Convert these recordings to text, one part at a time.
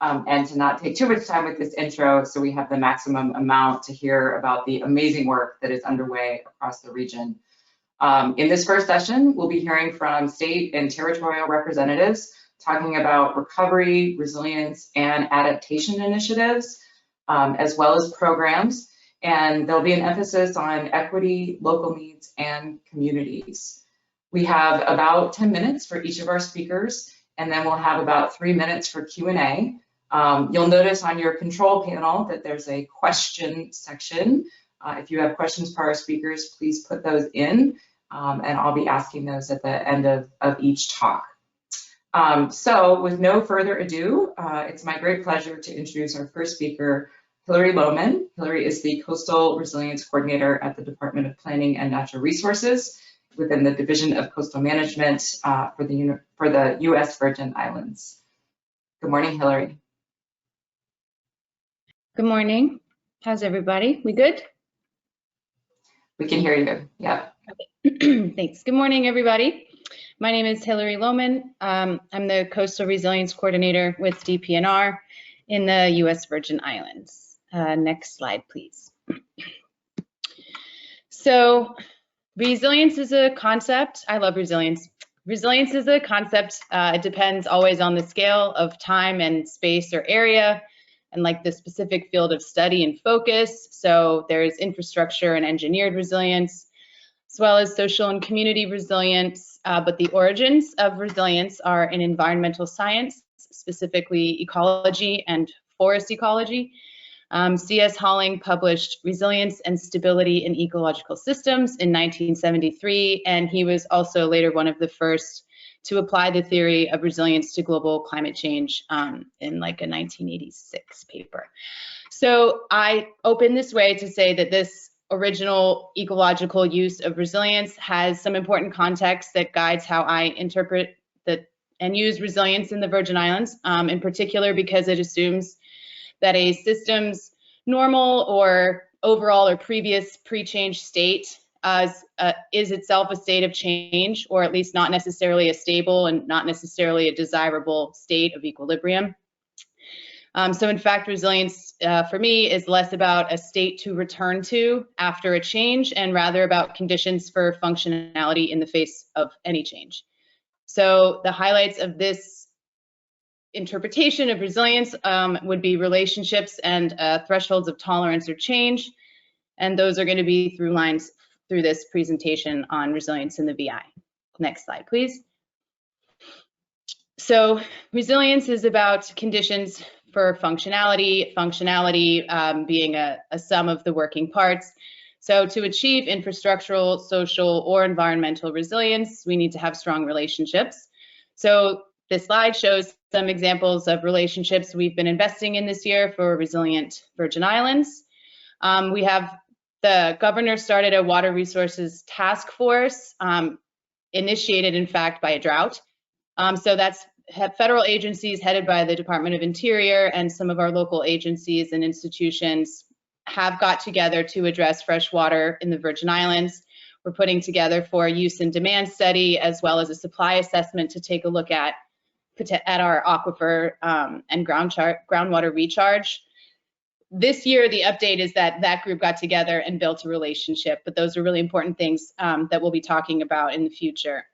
and to not take too much time with this intro so we have the maximum amount to hear about the amazing work that is underway across the region. In this first session, we'll be hearing from state and territorial representatives talking about recovery, resilience, and adaptation initiatives, as well as programs. And there'll be an emphasis on equity, local needs, and communities. We have about 10 minutes for each of our speakers, and then we'll have about 3 minutes for Q&A. You'll notice on your control panel that there's a question section. If you have questions for our speakers, please put those in, and I'll be asking those at the end of each talk. So with no further ado, it's my great pleasure to introduce our first speaker, Hillary Lohman. Hillary is the Coastal Resilience Coordinator at the Department of Planning and Natural Resources within the Division of Coastal Management for the U.S. Virgin Islands. Good morning, Hillary. Good morning. How's everybody? We good? We can hear you. Yeah. Okay. Thanks. Good morning, everybody. My name is Hillary Lohman. I'm the Coastal Resilience Coordinator with DPNR in the U.S. Virgin Islands. Next slide, please. So resilience is a concept. I love resilience. Resilience is a concept. It depends always on the scale of time and space or area, and like the specific field of study and focus. So there's infrastructure and engineered resilience, as well as social and community resilience. But the origins of resilience are in environmental science, specifically ecology and forest ecology. C.S. Halling published Resilience and Stability in Ecological Systems in 1973, and he was also later one of the first to apply the theory of resilience to global climate change in like a 1986 paper. So I open this way to say that this original ecological use of resilience has some important context that guides how I interpret and use resilience in the Virgin Islands, in particular because it assumes that a system's normal or overall or previous pre-change state is itself a state of change, or at least not necessarily a stable and not necessarily a desirable state of equilibrium. So in fact, resilience for me is less about a state to return to after a change and rather about conditions for functionality in the face of any change. So the highlights of this interpretation of resilience would be relationships and thresholds of tolerance or change. And those are going to be through lines through this presentation on resilience in the VI. Next slide, please. So resilience is about conditions for functionality, being a sum of the working parts. So to achieve infrastructural, social, or environmental resilience, we need to have strong relationships. So this slide shows some examples of relationships we've been investing in this year for resilient Virgin Islands. We have the governor started a water resources task force, initiated in fact by a drought. So that's federal agencies headed by the Department of Interior, and some of our local agencies and institutions have got together to address fresh water in the Virgin Islands. We're putting together for a use and demand study as well as a supply assessment to take a look at our aquifer and groundwater recharge. This year, the update is that that group got together and built a relationship, but those are really important things that we'll be talking about in the future.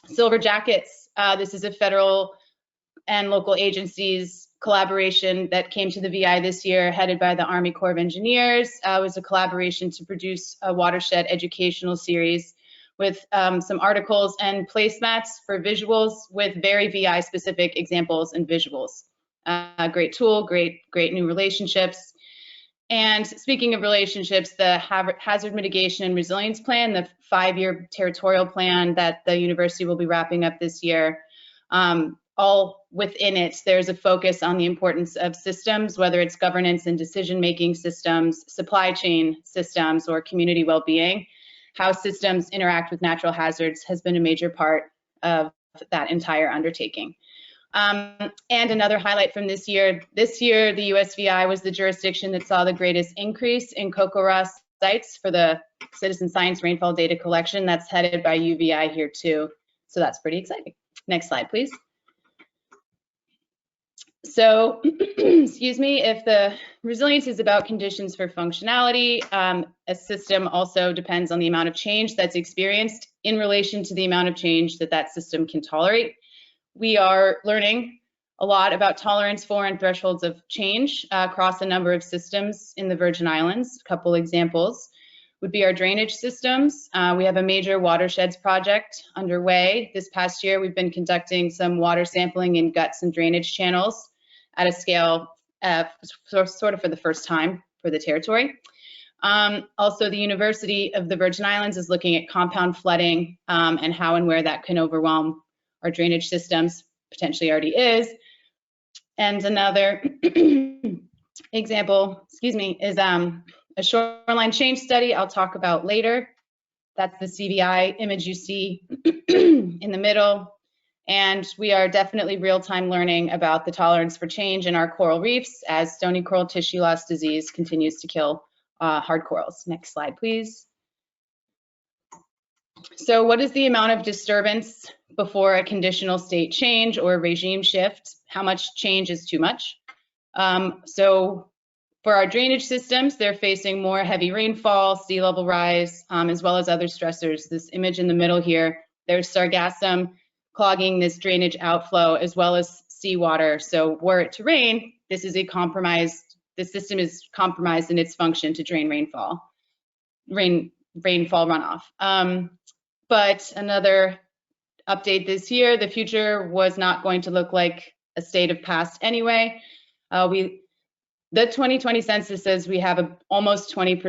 Silver Jackets, this is a federal and local agencies collaboration that came to the VI this year, headed by the Army Corps of Engineers. It was a collaboration to produce a watershed educational series with some articles and placemats for visuals with very VI specific examples and visuals. Great tool, great new relationships. And speaking of relationships, the Hazard Mitigation and Resilience Plan, the 5-year territorial plan that the university will be wrapping up this year, all within it, there's a focus on the importance of systems, whether it's governance and decision-making systems, supply chain systems, or community well-being. How systems interact with natural hazards has been a major part of that entire undertaking. And another highlight from this year, the USVI was the jurisdiction that saw the greatest increase in COCORA sites for the citizen science rainfall data collection. That's headed by UVI here too. So that's pretty exciting. Next slide, please. So, excuse me, if the resilience is about conditions for functionality, a system also depends on the amount of change that's experienced in relation to the amount of change that that system can tolerate. We are learning a lot about tolerance for and thresholds of change across a number of systems in the Virgin Islands. A couple examples would be our drainage systems. We have a major watersheds project underway. This past year, we've been conducting some water sampling in guts and drainage channels at a scale sort of for the first time for the territory. Also, the University of the Virgin Islands is looking at compound flooding and how and where that can overwhelm our drainage systems, potentially already is. And another example, excuse me, is a shoreline change study I'll talk about later. That's the CVI image you see in the middle. And we are definitely real-time learning about the tolerance for change in our coral reefs as stony coral tissue loss disease continues to kill hard corals. Next slide, please. So what is the amount of disturbance before a conditional state change or regime shift? How much change is too much? So for our drainage systems, they're facing more heavy rainfall, sea level rise, as well as other stressors. This image in the middle here, there's sargassum clogging this drainage outflow as well as seawater. So were it to rain, this is a compromised, the system is compromised in its function to drain rainfall runoff. But another update this year, the future was not going to look like a state of past anyway. The 2020 census says we have a almost 20%,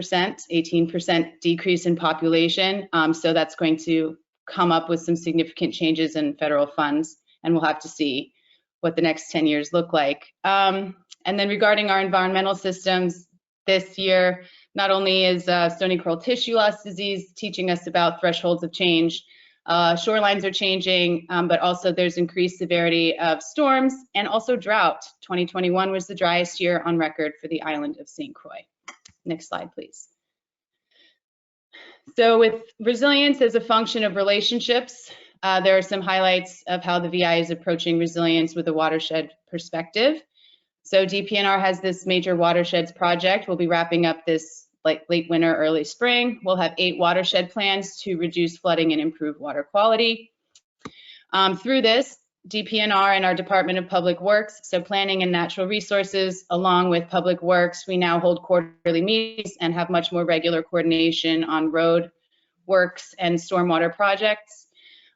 18% decrease in population. So that's going to come up with some significant changes in federal funds, and we'll have to see what the next 10 years look like. And then regarding our environmental systems, this year, not only is stony coral tissue loss disease teaching us about thresholds of change, shorelines are changing, but also there's increased severity of storms and also drought. 2021 was the driest year on record for the island of St. Croix. Next slide, please. So with resilience as a function of relationships, there are some highlights of how the VI is approaching resilience with a watershed perspective. So DPNR has this major watersheds project. We'll be wrapping up this late winter, early spring. We'll have 8 watershed plans to reduce flooding and improve water quality. Through this, DPNR and our Department of Public Works, so planning and natural resources, along with Public Works, we now hold quarterly meetings and have much more regular coordination on road works and stormwater projects.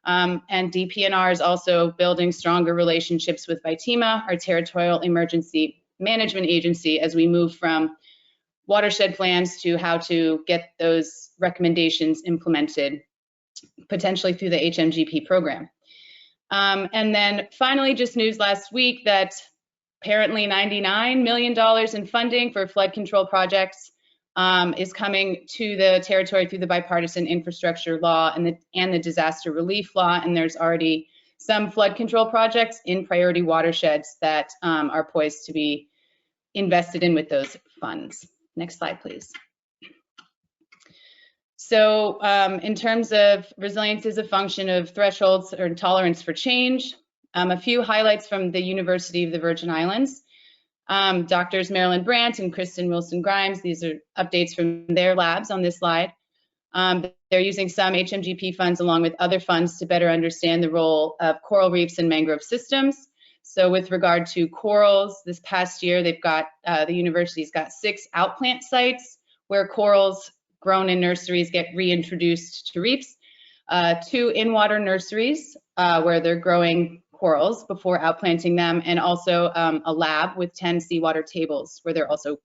And DPNR is also building stronger relationships with VITEMA, our territorial emergency management agency, as we move from watershed plans to how to get those recommendations implemented, potentially through the HMGP program. And then finally, just news last week that apparently $99 million in funding for flood control projects is coming to the territory through the bipartisan infrastructure law and the disaster relief law. And there's already some flood control projects in priority watersheds that are poised to be invested in with those funds. Next slide, please. So in terms of resilience as a function of thresholds or tolerance for change, a few highlights from the University of the Virgin Islands. Doctors Marilyn Brandt and Kristen Wilson-Grimes, these are updates from their labs on this slide. They're using some HMGP funds along with other funds to better understand the role of coral reefs and mangrove systems. So with regard to corals, this past year, they've got, the university's got 6 outplant sites where corals grown in nurseries get reintroduced to reefs, 2 in-water nurseries where they're growing corals before outplanting them, and also a lab with 10 seawater tables where they're also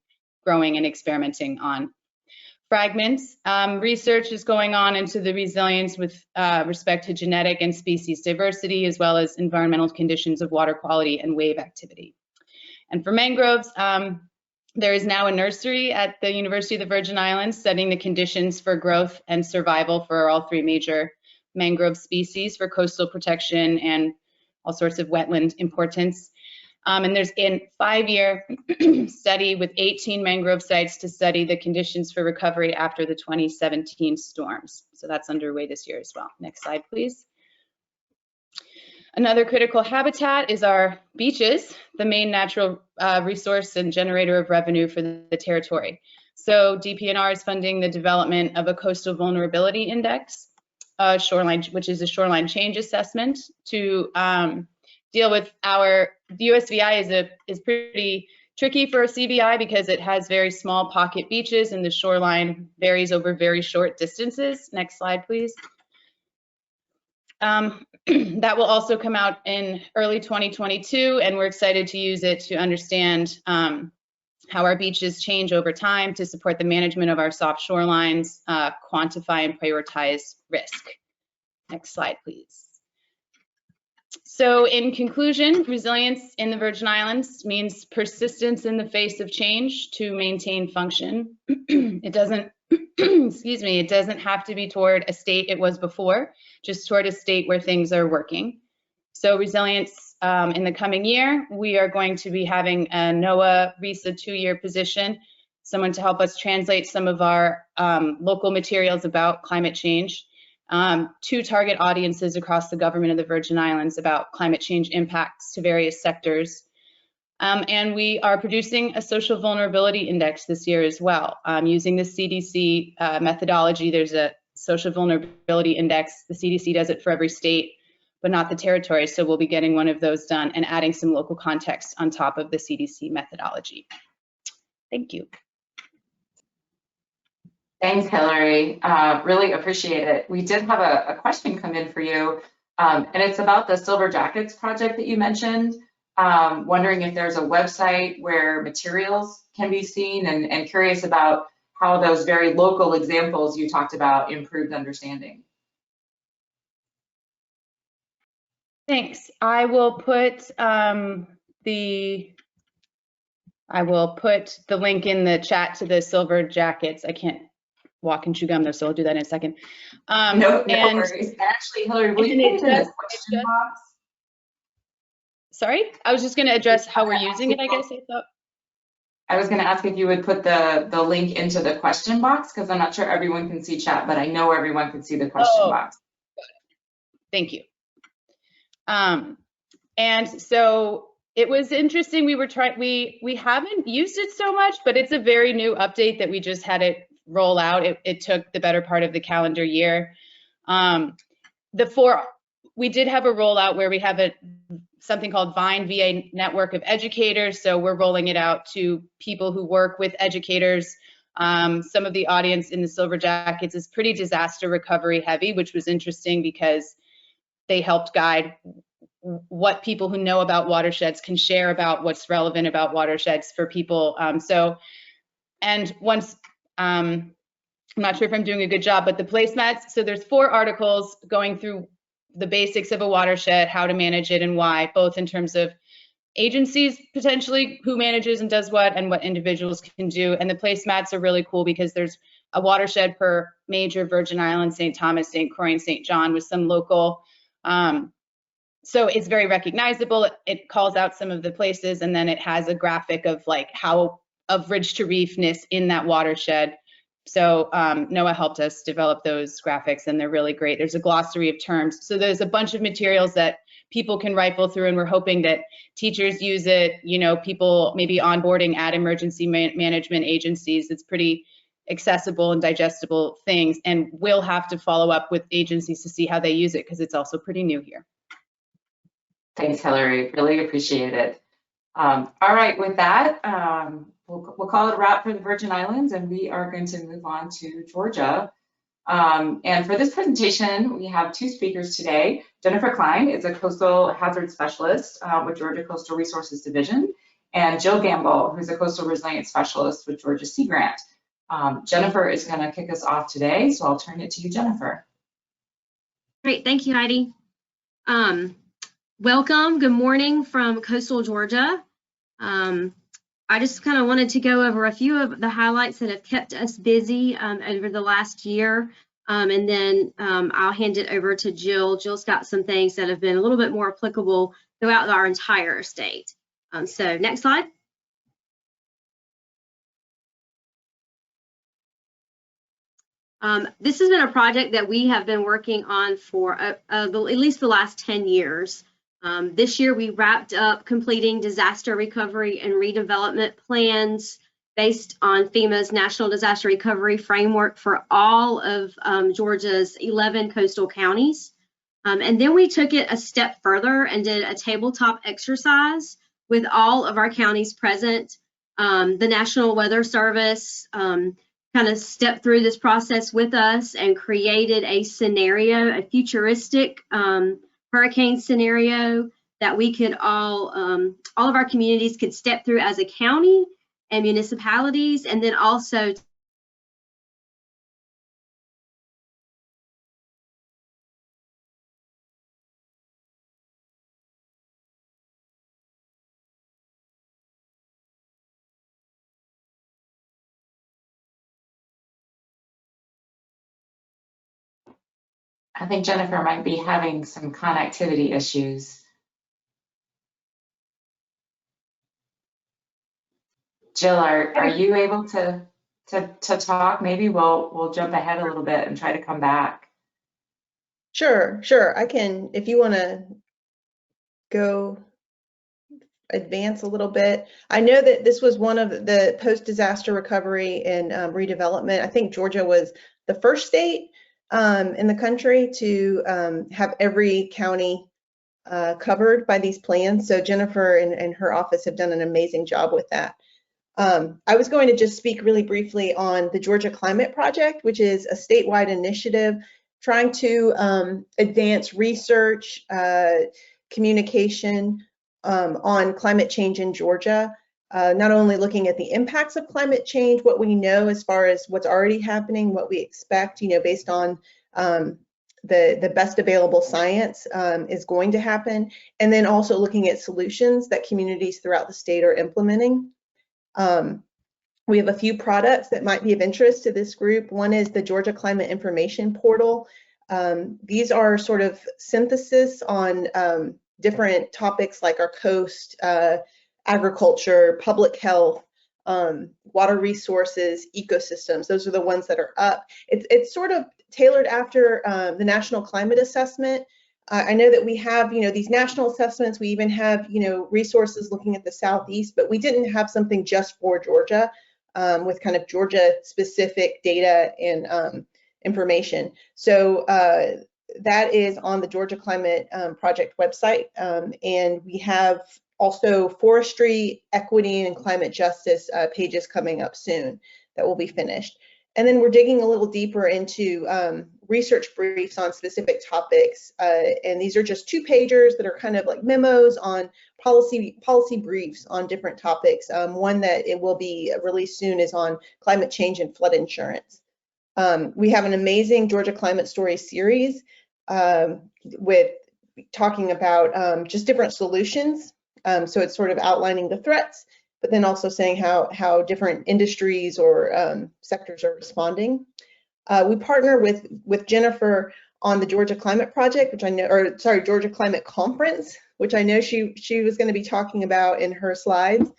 growing and experimenting on fragments. Research is going on into the resilience with respect to genetic and species diversity, as well as environmental conditions of water quality and wave activity. And for mangroves, there is now a nursery at the University of the Virgin Islands studying the conditions for growth and survival for all 3 major mangrove species for coastal protection and all sorts of wetland importance. And there's a 5-year study with 18 mangrove sites to study the conditions for recovery after the 2017 storms. So that's underway this year as well. Next slide, please. Another critical habitat is our beaches, the main natural resource and generator of revenue for the territory. So DPNR is funding the development of a coastal vulnerability index, shoreline, which is a shoreline change assessment to deal with the USVI is pretty tricky for a CVI because it has very small pocket beaches and the shoreline varies over very short distances. Next slide, please. That will also come out in early 2022, and we're excited to use it to understand how our beaches change over time to support the management of our soft shorelines, quantify and prioritize risk. Next slide, please. So in conclusion, resilience in the Virgin Islands means persistence in the face of change to maintain function. It doesn't, excuse me, it doesn't have to be toward a state it was before, just toward a state where things are working. So resilience in the coming year, we are going to be having a NOAA RISA 2-year position, someone to help us translate some of our local materials about climate change. 2 target audiences across the government of the Virgin Islands about climate change impacts to various sectors. And we are producing a social vulnerability index this year as well. Using the CDC methodology, there's a social vulnerability index. The CDC does it for every state, but not the territory. So we'll be getting one of those done and adding some local context on top of the CDC methodology. Thank you. Thanks, Hillary. Really appreciate it. We did have a question come in for you, and it's about the Silver Jackets project that you mentioned. Wondering if there's a website where materials can be seen, and curious about how those very local examples you talked about improved understanding. Thanks. I will put the link in the chat to the Silver Jackets. I can't walk and chew gum though, so I'll do that in a second. No worries. Actually, Hillary, will you put it in the question box? Sorry, I was just going to address how we're using it, I guess. I was going to ask if you would put the link into the question box, because I'm not sure everyone can see chat, but I know everyone can see the question box. Thank you. And so it was interesting. We haven't used it so much, but it's a very new update that we just had it roll out. It took the better part of the calendar year. We did have a rollout where we have something called VINE, VA Network of Educators. So we're rolling it out to people who work with educators. Some of the audience in the Silver Jackets is pretty disaster recovery heavy, which was interesting because they helped guide what people who know about watersheds can share about what's relevant about watersheds for people. And once, I'm not sure if I'm doing a good job, but the placemats, so there's 4 articles going through the basics of a watershed, how to manage it and why, both in terms of agencies potentially, who manages and does what, and what individuals can do. And the placemats are really cool because there's a watershed per major Virgin Islands, St. Thomas, St. Croix, and St. John with some local. So it's very recognizable. It calls out some of the places, and then it has a graphic of like how of ridge to reefness in that watershed. So NOAA helped us develop those graphics, and they're really great. There's a glossary of terms. So there's a bunch of materials that people can rifle through, and we're hoping that teachers use it, people maybe onboarding at emergency management agencies. It's pretty accessible and digestible things, and we'll have to follow up with agencies to see how they use it because it's also pretty new here. Thanks, Hillary. Really appreciate it. All right, with that, we'll call it a wrap for the Virgin Islands, and we are going to move on to Georgia. And for this presentation, we have 2 speakers today. Jennifer Klein is a coastal hazard specialist with Georgia Coastal Resources Division, and Jill Gamble, who's a coastal resilience specialist with Georgia Sea Grant. Jennifer is going to kick us off today, so I'll turn it to you, Jennifer. Great, thank you, Heidi. Welcome, good morning from coastal Georgia. I just kind of wanted to go over a few of the highlights that have kept us busy over the last year, and then I'll hand it over to Jill. Jill's got some things that have been a little bit more applicable throughout our entire state. So next slide. This has been a project that we have been working on for at least the last 10 years. This year, we wrapped up completing disaster recovery and redevelopment plans based on FEMA's National Disaster Recovery Framework for all of Georgia's 11 coastal counties. And then we took it a step further and did a tabletop exercise with all of our counties present. The National Weather Service kind of stepped through this process with us and created a scenario, a futuristic hurricane scenario that we could all of our communities could step through as a county and municipalities, and then also I think Jennifer might be having some connectivity issues. Jill, are you able to talk? Maybe we'll jump ahead a little bit and try to come back. Sure. I can, if you want to go advance a little bit. I know that this was one of the post-disaster recovery and redevelopment. I think Georgia was the first state in the country to have every county covered by these plans. So Jennifer and her office have done an amazing job with that. I was going to just speak really briefly on the Georgia Climate Project, which is a statewide initiative trying to advance research, communication on climate change in Georgia, not only looking at the impacts of climate change, what we know as far as what's already happening, what we expect, based on the best available science is going to happen, and then also looking at solutions that communities throughout the state are implementing. We have a few products that might be of interest to this group. One is the Georgia Climate Information Portal. These are sort of synthesis on different topics like our coast, agriculture, public health, water resources, ecosystems. Those are the ones that are up. It's sort of tailored after the National Climate Assessment. I know that we have, these national assessments. We even have, resources looking at the Southeast, but we didn't have something just for Georgia with kind of Georgia-specific data and information. So that is on the Georgia Climate Project website, and we have also forestry, equity, and climate justice pages coming up soon that will be finished. And then we're digging a little deeper into research briefs on specific topics, and these are just 2-pagers that are kind of like memos on policy briefs on different topics. One that it will be released soon is on climate change and flood insurance. We have an amazing Georgia Climate Story series with talking about just different solutions. So it's sort of outlining the threats, but then also saying how different industries or sectors are responding. We partner with Jennifer on the Georgia Climate Project, which I know, or sorry, Georgia Climate Conference, which I know she was going to be talking about in her slides.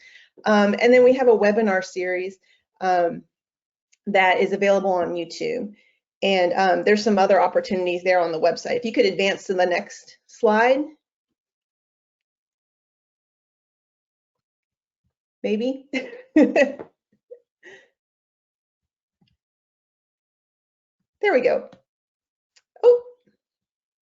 And then we have a webinar series that is available on YouTube. And there's some other opportunities there on the website. If you could advance to the next slide. Maybe. There we go. Oh,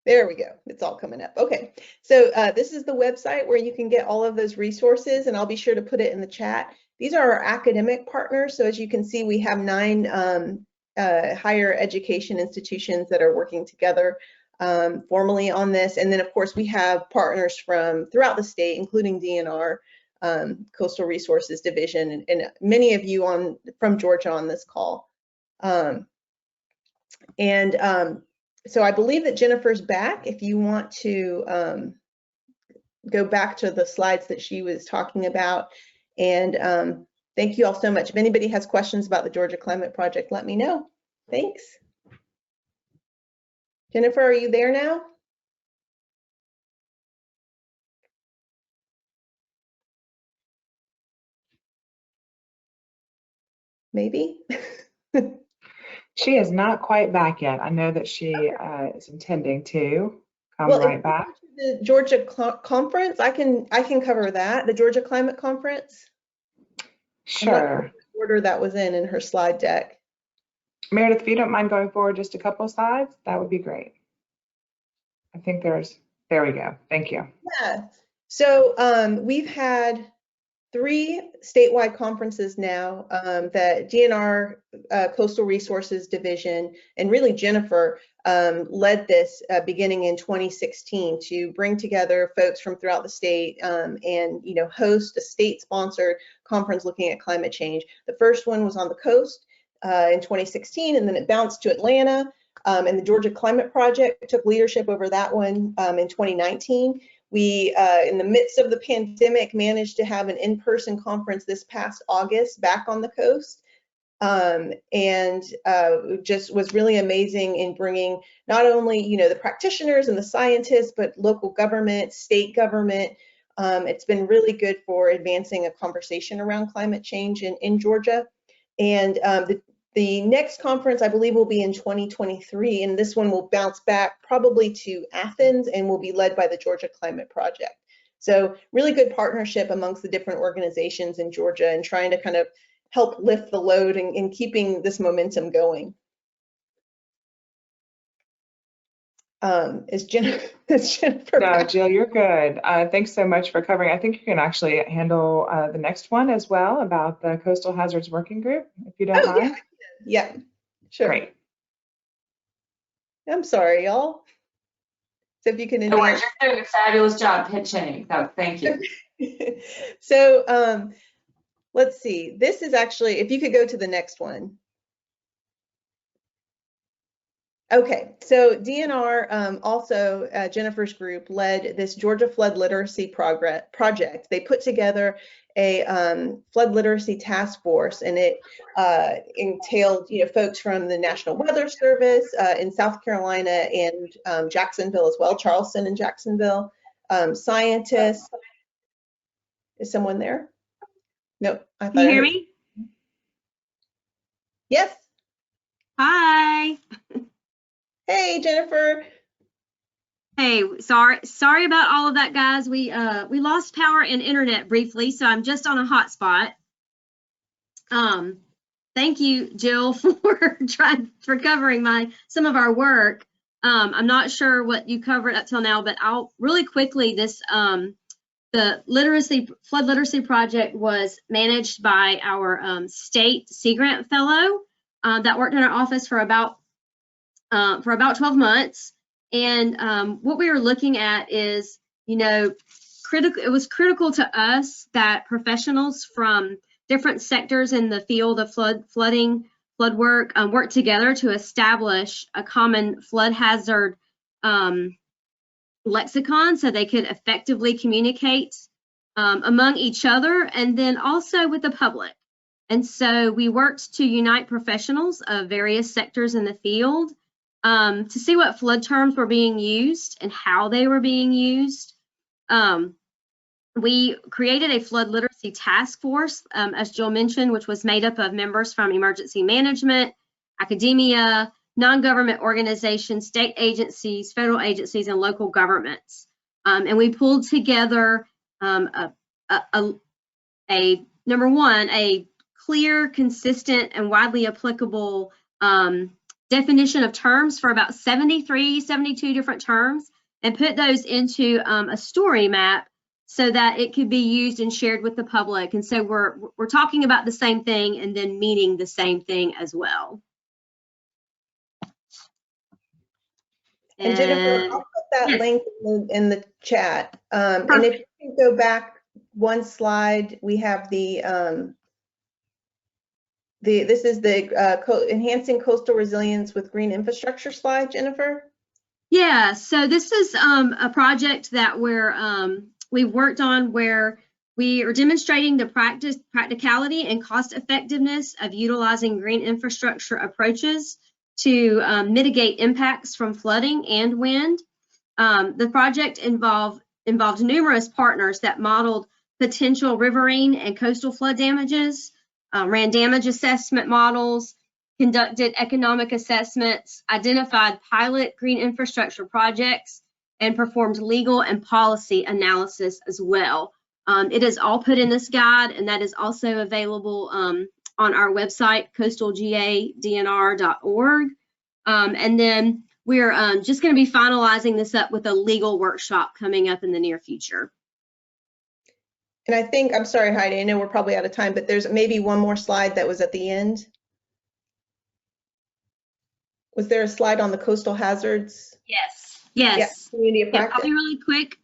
there we go. It's all coming up. Okay, so this is the website where you can get all of those resources, and I'll be sure to put it in the chat. These are our academic partners. So as you can see, we have 9 higher education institutions that are working together formally on this. And then, of course, we have partners from throughout the state, including DNR, Coastal Resources Division, and many of you from Georgia on this call. So I believe that Jennifer's back. If you want to go back to the slides that she was talking about. And thank you all so much. If anybody has questions about the Georgia Climate Project, let me know. Thanks. Jennifer, are you there now? Maybe. She is not quite back yet. I know that she is intending to come Well, right if back. the Georgia conference, I can cover that. The Georgia Climate Conference. I'm not sure Sure. what order that was in her slide deck. Meredith, if you don't mind going forward just a couple slides, that would be great. I think there we go. Thank you. Yeah. So we've had 3 statewide conferences now that DNR Coastal Resources Division and really Jennifer led this beginning in 2016 to bring together folks from throughout the state and host a state-sponsored conference looking at climate change. The first one was on the coast in 2016, and then it bounced to Atlanta, and the Georgia Climate Project took leadership over that one in 2019. We, in the midst of the pandemic, managed to have an in-person conference this past August back on the coast, and just was really amazing in bringing not only the practitioners and the scientists, but local government, state government. It's been really good for advancing a conversation around climate change in Georgia. And the next conference, I believe, will be in 2023, and this one will bounce back probably to Athens and will be led by the Georgia Climate Project. So really good partnership amongst the different organizations in Georgia and trying to kind of help lift the load in keeping this momentum going. Is Jennifer No, back? Jill, you're good. Thanks so much for covering. I think you can actually handle the next one as well about the Coastal Hazards Working Group, if you don't mind. Yeah, sure. Great. I'm sorry, y'all. So if you can No worries, you're doing a fabulous job pitching. So thank you. So let's see. This is actually, if you could go to the next one. Okay, so DNR also, Jennifer's group, led this Georgia Flood Literacy project. They put together a flood literacy task force, and it entailed folks from the National Weather Service in South Carolina and Jacksonville as well, Charleston and Jacksonville, scientists. Is someone there? No, I thought. Can you hear me? Yes. Hi. Hey, Jennifer. Hey, sorry about all of that, guys. We lost power and internet briefly, so I'm just on a hotspot. Thank you, Jill, for covering some of our work. I'm not sure what you covered up till now, but I'll really quickly. The flood literacy project was managed by our state Sea Grant fellow that worked in our office for about 12 months. And what we were looking at is, it was critical to us that professionals from different sectors in the field of flood work work together to establish a common flood hazard lexicon so they could effectively communicate among each other and then also with the public. And so we worked to unite professionals of various sectors in the field to see what flood terms were being used and how they were being used. We created a flood literacy task force, as Jill mentioned, which was made up of members from emergency management, academia, non-government organizations, state agencies, federal agencies, and local governments. And we pulled together number one, a clear, consistent, and widely applicable definition of terms for about 72 different terms, and put those into a story map so that it could be used and shared with the public. And so we're talking about the same thing and then meaning the same thing as well. And Jennifer, I'll put that link in the chat. And if you can go back one slide, we have this is the enhancing coastal resilience with green infrastructure slide, Jennifer. Yeah, so this is a project that we've worked on where we are demonstrating the practicality and cost effectiveness of utilizing green infrastructure approaches to mitigate impacts from flooding and wind. The project involved numerous partners that modeled potential riverine and coastal flood damages, ran damage assessment models, conducted economic assessments, identified pilot green infrastructure projects, and performed legal and policy analysis as well. It is all put in this guide, and that is also available on our website, coastalgadnr.org. And then we're just going to be finalizing this up with a legal workshop coming up in the near future. And I think, I'm sorry, Heidi, I know we're probably out of time, but there's maybe one more slide that was at the end. Was there a slide on the coastal hazards? Yes. Yeah, community of Yeah, practice. I'll be really quick.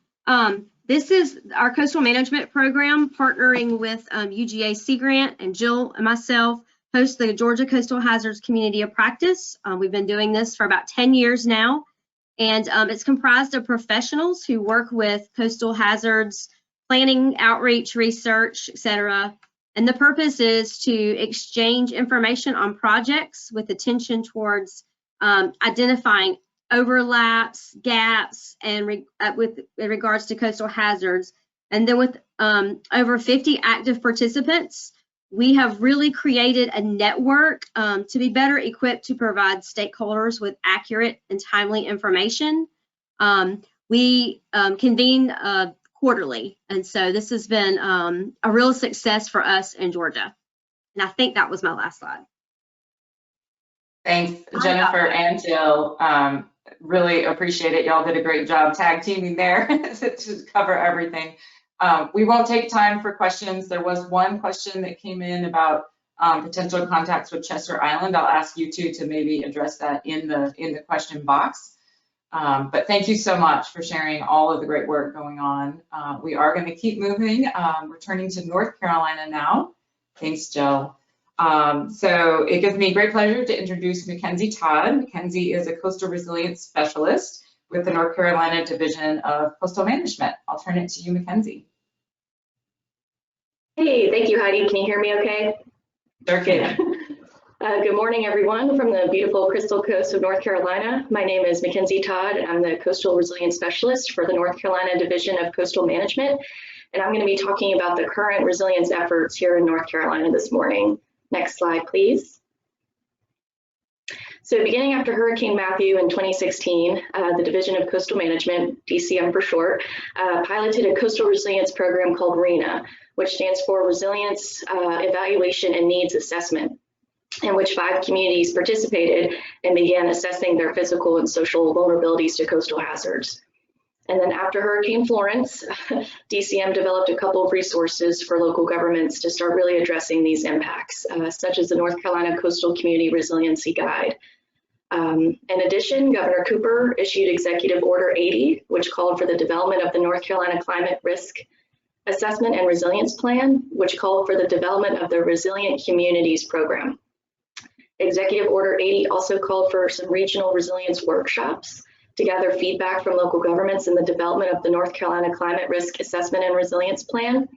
This is our coastal management program partnering with UGA Sea Grant, and Jill and myself host the Georgia Coastal Hazards Community of Practice. We've been doing this for about 10 years now, and it's comprised of professionals who work with coastal hazards, planning, outreach, research, etc. And the purpose is to exchange information on projects with attention towards identifying overlaps, gaps, and with regards to coastal hazards. And then with over 50 active participants, we have really created a network to be better equipped to provide stakeholders with accurate and timely information. We convene quarterly, and so this has been a real success for us in Georgia. And I think that was my last slide. Thanks, Jennifer and Jill. Really appreciate it. Y'all did a great job tag teaming there to cover everything. We won't take time for questions. There was one question that came in about potential contacts with Chester Island. I'll ask you two to maybe address that in the question box. But thank you so much for sharing all of the great work going on. We are going to keep moving, returning to North Carolina now. Thanks, Jill. So it gives me great pleasure to introduce Mackenzie Todd. Mackenzie is a coastal resilience specialist with the North Carolina Division of Coastal Management. I'll turn it to you, Mackenzie. Hey, thank you, Heidi. Can you hear me okay? Sure can. Good morning, everyone, from the beautiful Crystal Coast of North Carolina. My name is Mackenzie Todd. I'm the Coastal Resilience Specialist for the North Carolina Division of Coastal Management, and I'm going to be talking about the current resilience efforts here in North Carolina this morning. Next slide, please. So beginning after Hurricane Matthew in 2016, the Division of Coastal Management, DCM for short, piloted a coastal resilience program called RENA, which stands for Resilience Evaluation and Needs Assessment, in which 5 communities participated and began assessing their physical and social vulnerabilities to coastal hazards. And then after Hurricane Florence, DCM developed a couple of resources for local governments to start really addressing these impacts, such as the North Carolina Coastal Community Resiliency Guide. In addition, Governor Cooper issued Executive Order 80, which called for the development of the North Carolina Climate Risk Assessment and Resilience Plan, which called for the development of the Resilient Communities Program. Executive Order 80 also called for some regional resilience workshops to gather feedback from local governments in the development of the North Carolina Climate Risk Assessment and Resilience Plan,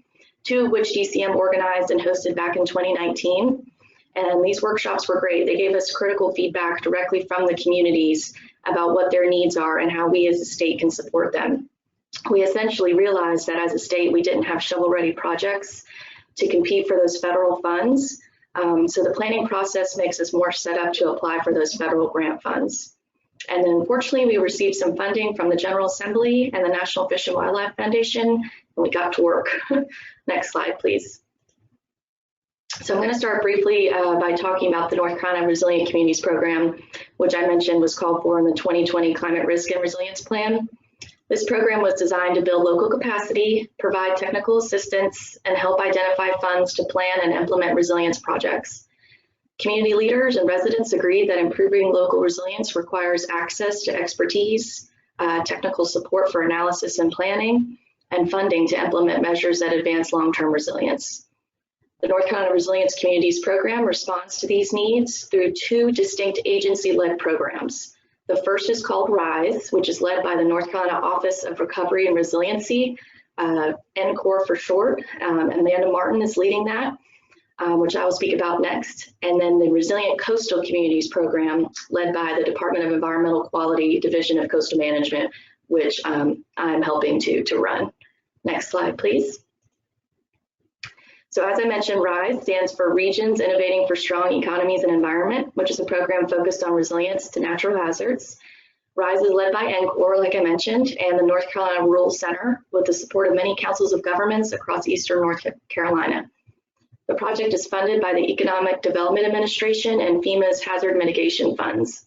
2 of which DCM organized and hosted back in 2019. And these workshops were great. They gave us critical feedback directly from the communities about what their needs are and how we as a state can support them. We essentially realized that as a state, we didn't have shovel-ready projects to compete for those federal funds. So the planning process makes us more set up to apply for those federal grant funds. And then fortunately, we received some funding from the General Assembly and the National Fish and Wildlife Foundation, and we got to work. Next slide, please. So I'm going to start briefly by talking about the North Carolina Resilient Communities Program, which I mentioned was called for in the 2020 Climate Risk and Resilience Plan. This program was designed to build local capacity, provide technical assistance, and help identify funds to plan and implement resilience projects. Community leaders and residents agreed that improving local resilience requires access to expertise, technical support for analysis and planning, and funding to implement measures that advance long-term resilience. The North Carolina Resilience Communities Program responds to these needs through 2 distinct agency-led programs. The first is called RISE, which is led by the North Carolina Office of Recovery and Resiliency, NCORE for short. Amanda Martin is leading that, which I will speak about next. And then the Resilient Coastal Communities Program, led by the Department of Environmental Quality Division of Coastal Management, which I'm helping to run. Next slide, please. So as I mentioned, RISE stands for Regions Innovating for Strong Economies and Environment, which is a program focused on resilience to natural hazards. RISE is led by NCORE, like I mentioned, and the North Carolina Rural Center with the support of many councils of governments across Eastern North Carolina. The project is funded by the Economic Development Administration and FEMA's Hazard Mitigation Funds.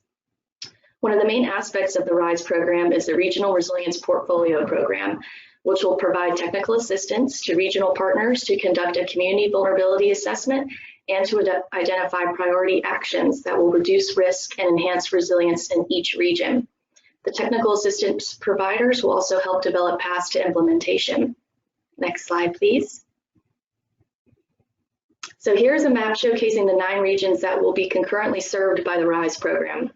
One of the main aspects of the RISE program is the Regional Resilience Portfolio Program, which will provide technical assistance to regional partners to conduct a community vulnerability assessment and to identify priority actions that will reduce risk and enhance resilience in each region. The technical assistance providers will also help develop paths to implementation. Next slide, please. So here's a map showcasing the 9 regions that will be concurrently served by the RISE program.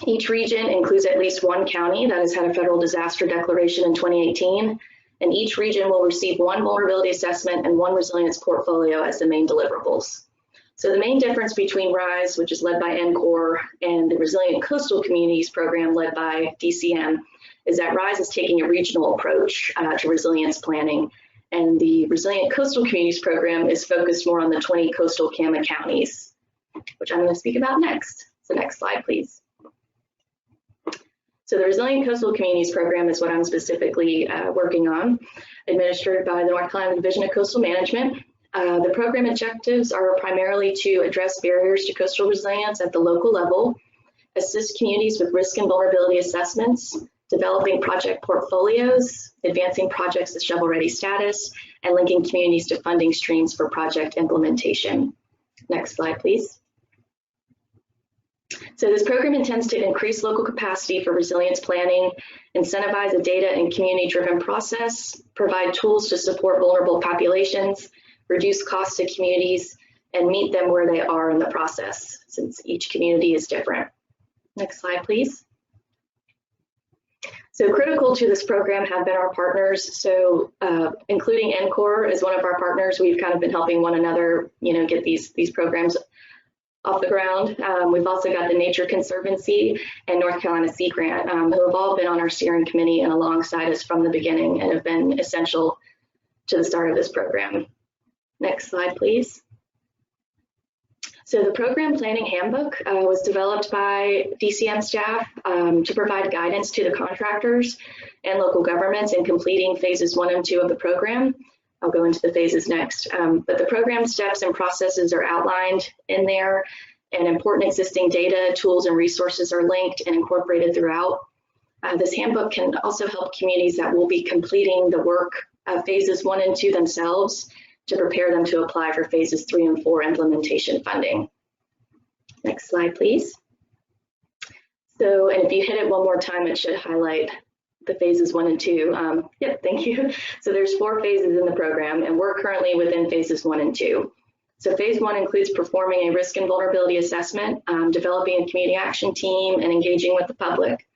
Each region includes at least one county that has had a federal disaster declaration in 2018, and each region will receive one vulnerability assessment and one resilience portfolio as the main deliverables. So the main difference between RISE, which is led by NCORE, and the Resilient Coastal Communities program led by DCM, is that RISE is taking a regional approach to resilience planning, and the Resilient Coastal Communities program is focused more on the 20 coastal CAMA counties, which I'm going to speak about next. So next slide, please. So the Resilient Coastal Communities program is what I'm specifically working on, administered by the North Carolina Division of Coastal Management. The program objectives are primarily to address barriers to coastal resilience at the local level, assist communities with risk and vulnerability assessments, developing project portfolios, advancing projects to shovel-ready status, and linking communities to funding streams for project implementation. Next slide, please. So this program intends to increase local capacity for resilience planning, incentivize a data and community-driven process, provide tools to support vulnerable populations, reduce costs to communities, and meet them where they are in the process, since each community is different. Next slide, please. So critical to this program have been our partners. So including NCORE as one of our partners, we've kind of been helping one another, get these programs off the ground. We've also got the Nature Conservancy and North Carolina Sea Grant, who have all been on our steering committee and alongside us from the beginning and have been essential to the start of this program. Next slide, please. So the Program Planning Handbook was developed by DCM staff to provide guidance to the contractors and local governments in completing phases 1 and 2 of the program. I'll go into the phases next, but the program steps and processes are outlined in there, and important existing data, tools, and resources are linked and incorporated throughout. This handbook can also help communities that will be completing the work of phases 1 and 2 themselves to prepare them to apply for phases 3 and 4 implementation funding. Next slide, please. So, and if you hit it one more time, it should highlight the phases 1 and 2. Yep, thank you. So there's 4 phases in the program, and we're currently within phases 1 and 2. So phase 1 includes performing a risk and vulnerability assessment, developing a community action team, and engaging with the public.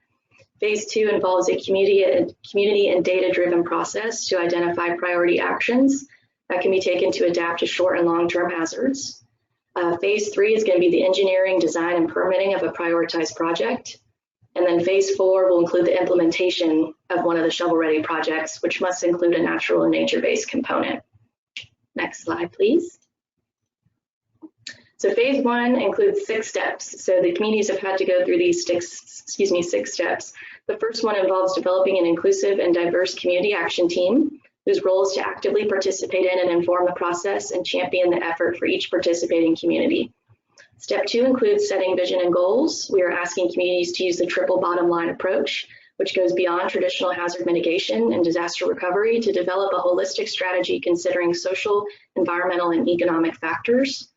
Phase 2 involves a community and data-driven process to identify priority actions that can be taken to adapt to short and long-term hazards. Phase 3 is going to be the engineering, design, and permitting of a prioritized project. And then phase 4 will include the implementation of one of the shovel-ready projects, which must include a natural and nature-based component. Next slide, please. So phase 1 includes 6 steps. So the communities have had to go through these 6 steps. The first one involves developing an inclusive and diverse community action team, whose role is to actively participate in and inform the process and champion the effort for each participating community. Step 2 includes setting vision and goals. We are asking communities to use the triple bottom line approach, which goes beyond traditional hazard mitigation and disaster recovery to develop a holistic strategy considering social, environmental, and economic factors.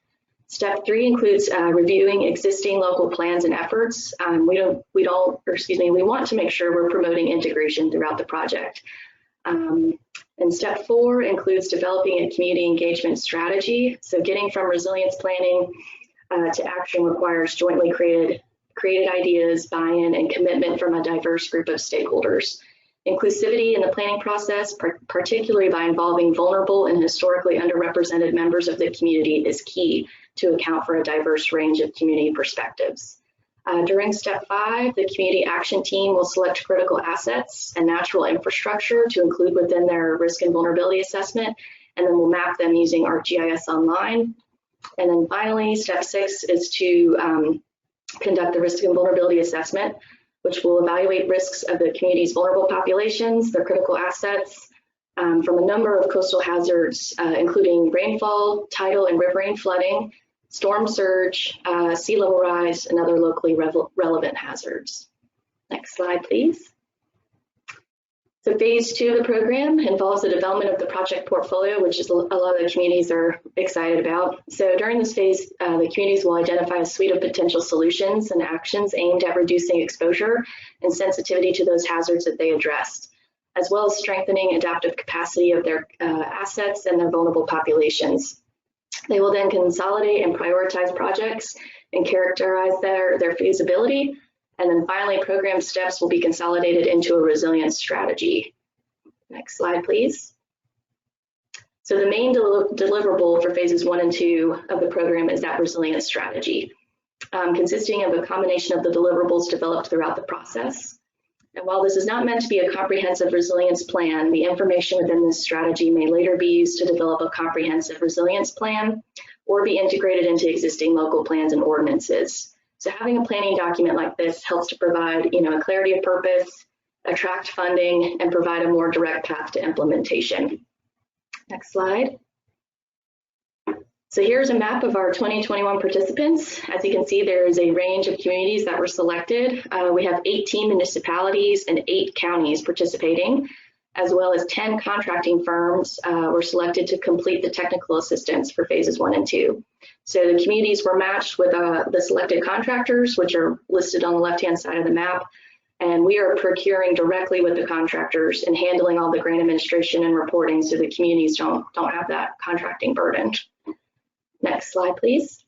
Step 3 includes reviewing existing local plans and efforts. We want to make sure we're promoting integration throughout the project. And step 4 includes developing a community engagement strategy. So getting from resilience planning to action requires jointly created ideas, buy-in, and commitment from a diverse group of stakeholders. Inclusivity in the planning process, particularly by involving vulnerable and historically underrepresented members of the community, is key to account for a diverse range of community perspectives. During step 5, the community action team will select critical assets and natural infrastructure to include within their risk and vulnerability assessment, and then we'll map them using ArcGIS Online. And then finally, step 6 is to conduct the risk and vulnerability assessment, which will evaluate risks of the community's vulnerable populations, their critical assets, from a number of coastal hazards, including rainfall, tidal and riverine flooding, storm surge, sea level rise, and other locally relevant hazards. Next slide, please. So phase 2 of the program involves the development of the project portfolio, which is a lot of the communities are excited about. So during this phase, the communities will identify a suite of potential solutions and actions aimed at reducing exposure and sensitivity to those hazards that they addressed, as well as strengthening adaptive capacity of their assets and their vulnerable populations. They will then consolidate and prioritize projects and characterize their feasibility. And then finally, program steps will be consolidated into a resilience strategy. Next slide, please. So the main deliverable for phases 1 and 2 of the program is that resilience strategy, consisting of a combination of the deliverables developed throughout the process. And while this is not meant to be a comprehensive resilience plan, the information within this strategy may later be used to develop a comprehensive resilience plan or be integrated into existing local plans and ordinances. So having a planning document like this helps to provide, a clarity of purpose, attract funding, and provide a more direct path to implementation. Next slide. So here's a map of our 2021 participants. As you can see, there is a range of communities that were selected. We have 18 municipalities and 8 counties participating, as well as 10 contracting firms were selected to complete the technical assistance for phases 1 and 2. So the communities were matched with the selected contractors, which are listed on the left-hand side of the map. And we are procuring directly with the contractors and handling all the grant administration and reporting so the communities don't have that contracting burden. Next slide, please.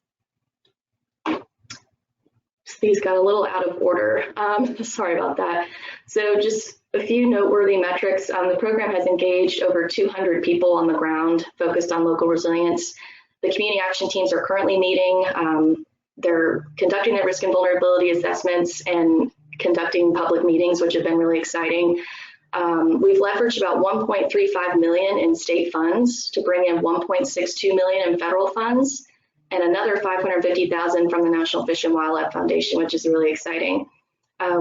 These got a little out of order. Sorry about that. So just a few noteworthy metrics. The program has engaged over 200 people on the ground focused on local resilience. The community action teams are currently meeting. They're conducting their risk and vulnerability assessments and conducting public meetings, which have been really exciting. We've leveraged about $1.35 million in state funds to bring in $1.62 million in federal funds and another $550,000 from the National Fish and Wildlife Foundation, which is really exciting.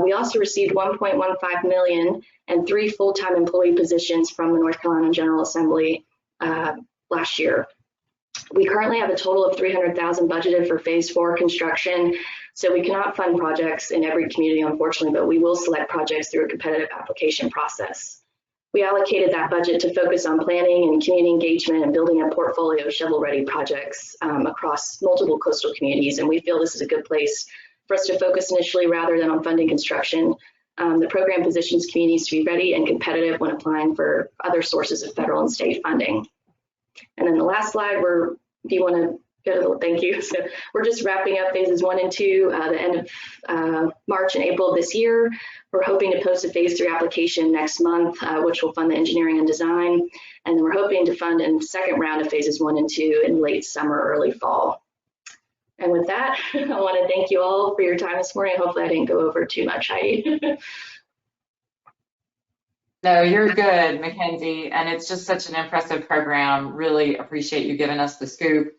We also received $1.15 million and 3 full-time employee positions from the North Carolina General Assembly last year. We currently have a total of $300,000 budgeted for phase 4 construction. So we cannot fund projects in every community, unfortunately, but we will select projects through a competitive application process. We allocated that budget to focus on planning and community engagement and building a portfolio of shovel-ready projects across multiple coastal communities. And we feel this is a good place for us to focus initially rather than on funding construction. The program positions communities to be ready and competitive when applying for other sources of federal and state funding. And then the last slide, if you want to get a little thank you. So we're just wrapping up phases 1 and 2, the end of March and April of this year. We're hoping to post a phase 3 application next month, which will fund the engineering and design. And then we're hoping to fund a second round of phases 1 and 2 in late summer, early fall. And with that, I want to thank you all for your time this morning. Hopefully I didn't go over too much, Heidi. No, you're good, Mackenzie, and it's just such an impressive program. Really appreciate you giving us the scoop.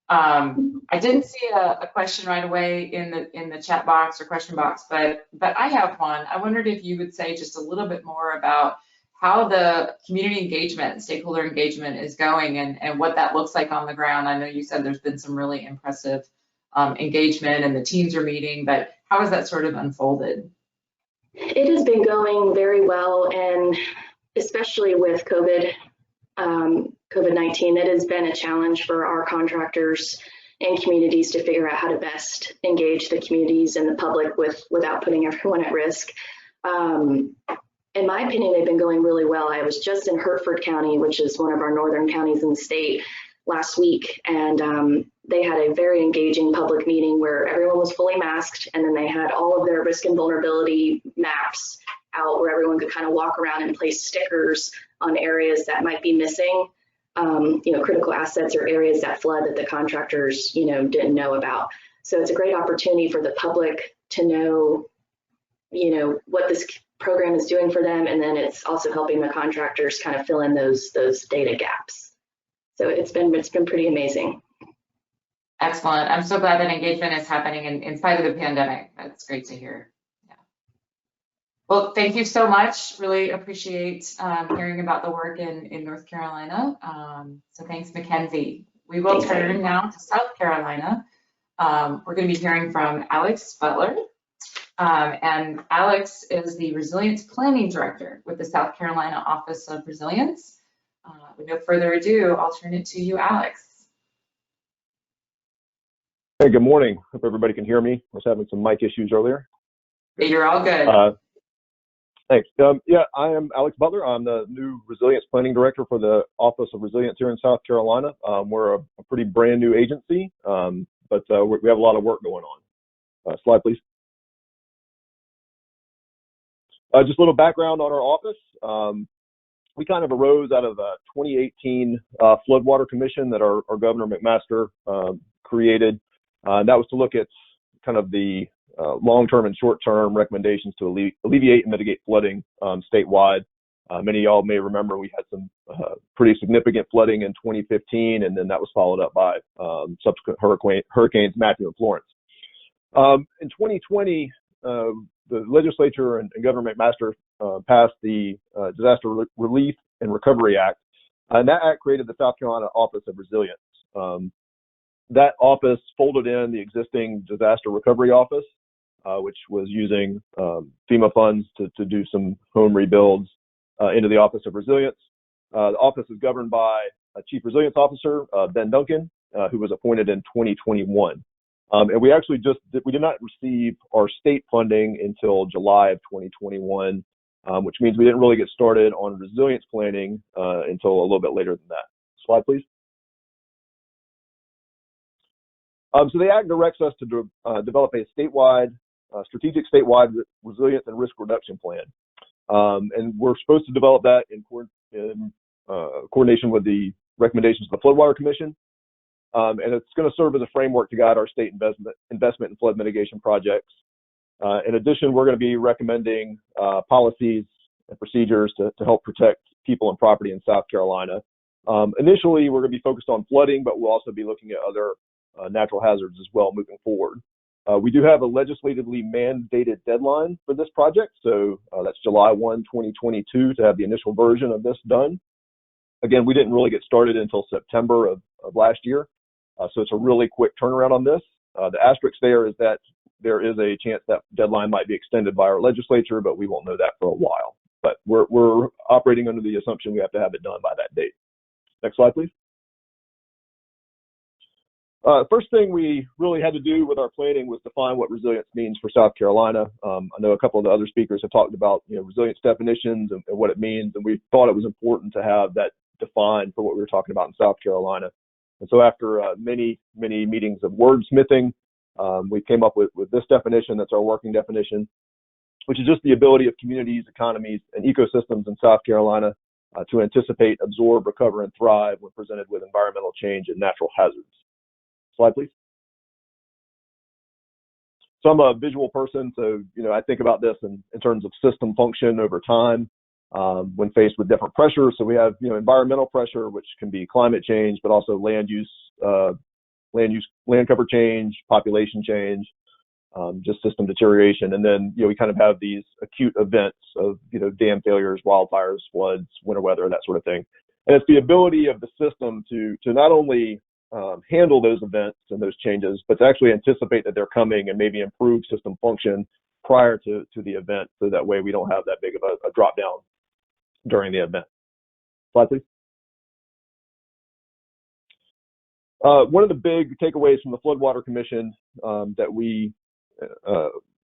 I didn't see a question right away in the chat box or question box, but I have one. I wondered if you would say just a little bit more about how the community engagement and stakeholder engagement is going and what that looks like on the ground. I know you said there's been some really impressive engagement and the teams are meeting, but how has that sort of unfolded? It has been going very well, and especially with COVID-19, it has been a challenge for our contractors and communities to figure out how to best engage the communities and the public without putting everyone at risk. In my opinion, they've been going really well. I was just in Hertford County, which is one of our northern counties in the state, last week, and they had a very engaging public meeting where everyone was fully masked, and then they had all of their risk and vulnerability maps out where everyone could kind of walk around and place stickers on areas that might be missing, critical assets or areas that flood that the contractors, didn't know about. So it's a great opportunity for the public to know, what this program is doing for them, and then it's also helping the contractors kind of fill in those data gaps. So it's been pretty amazing. Excellent. I'm so glad that engagement is happening in spite of the pandemic. That's great to hear. Yeah. Well, thank you so much. Really appreciate hearing about the work in North Carolina. So thanks, Mackenzie. We will turn now to South Carolina. We're going to be hearing from Alex Butler. And Alex is the Resilience Planning Director with the South Carolina Office of Resilience. With no further ado, I'll turn it to you, Alex. Hey, good morning. Hope everybody can hear me. I was having some mic issues earlier. You're all good. Thanks. Yeah, I am Alex Butler. I'm the new Resilience Planning Director for the Office of Resilience here in South Carolina. We're a pretty brand new agency, but we have a lot of work going on. Slide, please. Just a little background on our office. We kind of arose out of a 2018 Floodwater Commission that our Governor McMaster created. That was to look at kind of the long-term and short-term recommendations to alleviate and mitigate flooding statewide. Many of y'all may remember we had some pretty significant flooding in 2015, and then that was followed up by subsequent hurricanes Matthew and Florence. In 2020, the legislature and Governor McMaster passed the Disaster Relief and Recovery Act, and that act created the South Carolina Office of Resilience. That office folded in the existing Disaster Recovery Office, which was using FEMA funds to do some home rebuilds into the Office of Resilience. The office is governed by a Chief Resilience Officer, Ben Duncan, who was appointed in 2021. And we actually we did not receive our state funding until July of 2021, which means we didn't really get started on resilience planning until a little bit later than that. Slide, please. So the Act directs us to develop a strategic statewide resilience and risk reduction plan. And we're supposed to develop that in coordination with the recommendations of the Floodwater Commission. And it's going to serve as a framework to guide our state investment in flood mitigation projects. In addition, we're going to be recommending policies and procedures to help protect people and property in South Carolina. Initially, we're going to be focused on flooding, but we'll also be looking at other natural hazards as well moving forward. We do have a legislatively mandated deadline for this project, so that's July 1, 2022 to have the initial version of this done. Again, we didn't really get started until September of last year, so it's a really quick turnaround on this. The asterisk there is that there is a chance that deadline might be extended by our legislature, but we won't know that for a while. But we're operating under the assumption we have to have it done by that date. Next slide, please. First thing we really had to do with our planning was define what resilience means for South Carolina. I know a couple of the other speakers have talked about resilience definitions and what it means, and we thought it was important to have that defined for what we were talking about in South Carolina. And so after many meetings of wordsmithing, we came up with this definition. That's our working definition, which is just the ability of communities, economies, and ecosystems in South Carolina to anticipate, absorb, recover, and thrive when presented with environmental change and natural hazards. Slide, please. So I'm a visual person, so I think about this in terms of system function over time when faced with different pressures. So we have environmental pressure, which can be climate change, but also land cover change, population change, just system deterioration, and then we kind of have these acute events of dam failures, wildfires, floods, winter weather, that sort of thing. And it's the ability of the system to not only handle those events and those changes, but to actually anticipate that they're coming and maybe improve system function prior to the event, so that way we don't have that big of a drop down during the event. Slide, please. One of the big takeaways from the Floodwater Commission that we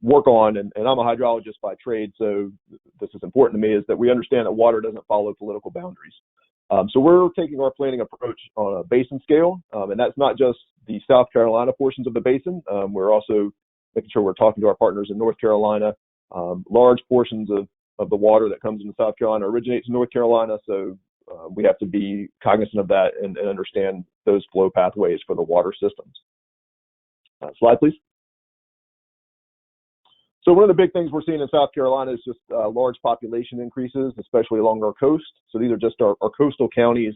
work on, and I'm a hydrologist by trade, so this is important to me, is that we understand that water doesn't follow political boundaries. So we're taking our planning approach on a basin scale, and that's not just the South Carolina portions of the basin. We're also making sure we're talking to our partners in North Carolina. Large portions of the water that comes into South Carolina originates in North Carolina, so we have to be cognizant of that and understand those flow pathways for the water systems. Slide, please. So one of the big things we're seeing in South Carolina is just large population increases, especially along our coast. So these are just our coastal counties,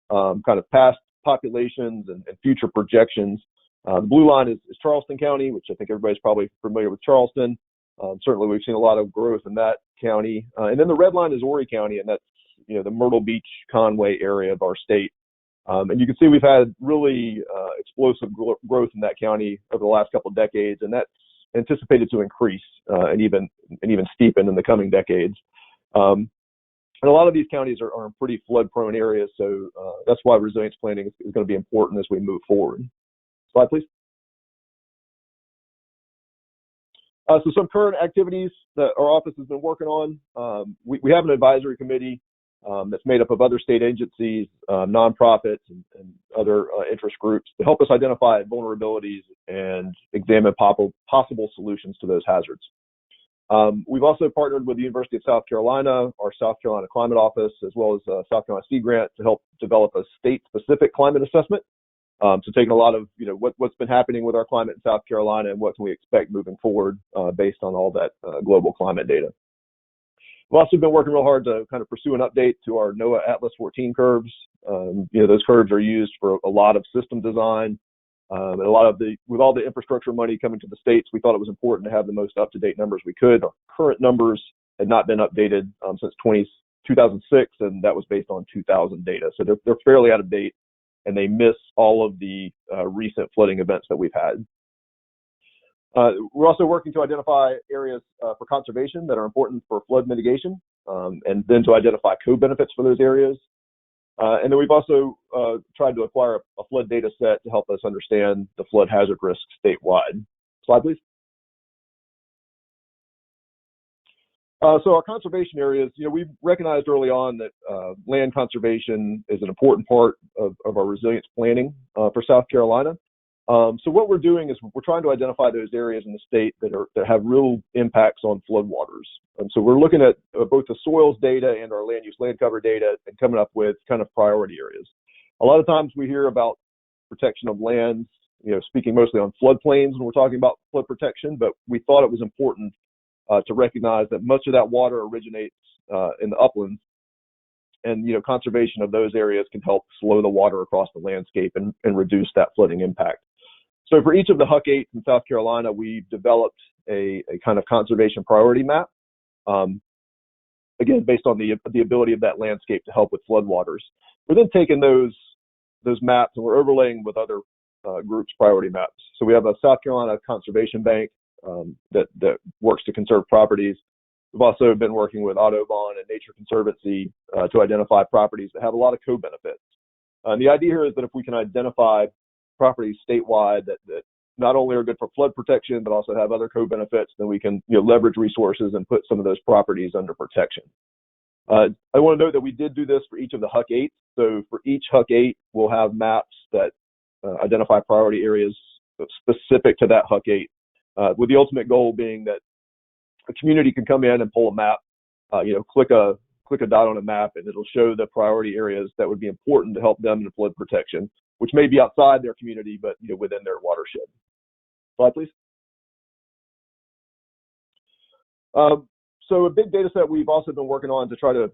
kind of past populations and future projections. The blue line is Charleston County, which I think everybody's probably familiar with Charleston. Certainly, we've seen a lot of growth in that county. And then the red line is Horry County, and that's the Myrtle Beach, Conway area of our state. And you can see we've had really explosive growth in that county over the last couple of decades, and that's anticipated to increase and even steepen in the coming decades. And a lot of these counties are in pretty flood-prone areas, so that's why resilience planning is going to be important as we move forward. Slide, please. So some current activities that our office has been working on. We have an advisory committee that's made up of other state agencies, nonprofits, and other interest groups to help us identify vulnerabilities and examine possible solutions to those hazards. We've also partnered with the University of South Carolina, our South Carolina Climate Office, as well as South Carolina Sea Grant to help develop a state-specific climate assessment. So taking a lot of what's been happening with our climate in South Carolina and what can we expect moving forward based on all that global climate data. We've also been working real hard to kind of pursue an update to our NOAA Atlas 14 curves. Those curves are used for a lot of system design. And with all the infrastructure money coming to the states, we thought it was important to have the most up-to-date numbers we could. Our current numbers had not been updated since 2006, and that was based on 2000 data. So they're fairly out of date, and they miss all of the recent flooding events that we've had. We're also working to identify areas for conservation that are important for flood mitigation, and then to identify co-benefits for those areas. And then we've also tried to acquire a flood data set to help us understand the flood hazard risk statewide. Slide, please. So our conservation areas, we've recognized early on that land conservation is an important part of our resilience planning for South Carolina. So what we're doing is we're trying to identify those areas in the state that have real impacts on floodwaters. And so we're looking at both the soils data and our land use land cover data and coming up with kind of priority areas. A lot of times we hear about protection of lands, speaking mostly on floodplains when we're talking about flood protection, but we thought it was important to recognize that much of that water originates in the uplands, and conservation of those areas can help slow the water across the landscape and reduce that flooding impact. So for each of the HUC 8s in South Carolina, we've developed a kind of conservation priority map, again, based on the ability of that landscape to help with floodwaters. We're then taking those maps and we're overlaying with other groups' priority maps. So we have a South Carolina Conservation Bank that works to conserve properties. We've also been working with Audubon and Nature Conservancy to identify properties that have a lot of co-benefits. The idea here is that if we can identify properties statewide that not only are good for flood protection, but also have other co-benefits, then we can leverage resources and put some of those properties under protection. I want to note that we did do this for each of the HUC 8s. So for each HUC 8, we'll have maps that identify priority areas specific to that HUC 8, with the ultimate goal being that a community can come in and pull a map, click a dot on a map, and it'll show the priority areas that would be important to help them in flood protection, which may be outside their community, but within their watershed. Slide, please. So a big data set we've also been working on to try to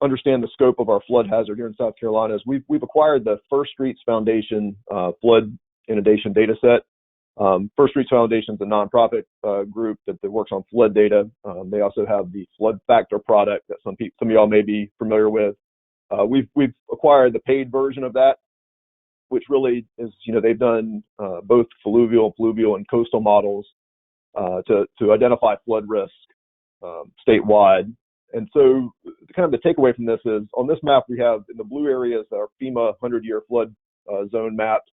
understand the scope of our flood hazard here in South Carolina is we've acquired the First Streets Foundation flood inundation data set. First Streets Foundation is a nonprofit group that works on flood data. They also have the Flood Factor product that some of y'all may be familiar with. We've acquired the paid version of that, which really is, they've done both fluvial, and coastal models to identify flood risk statewide. And so kind of the takeaway from this is on this map, we have in the blue areas our FEMA 100-year flood zone maps.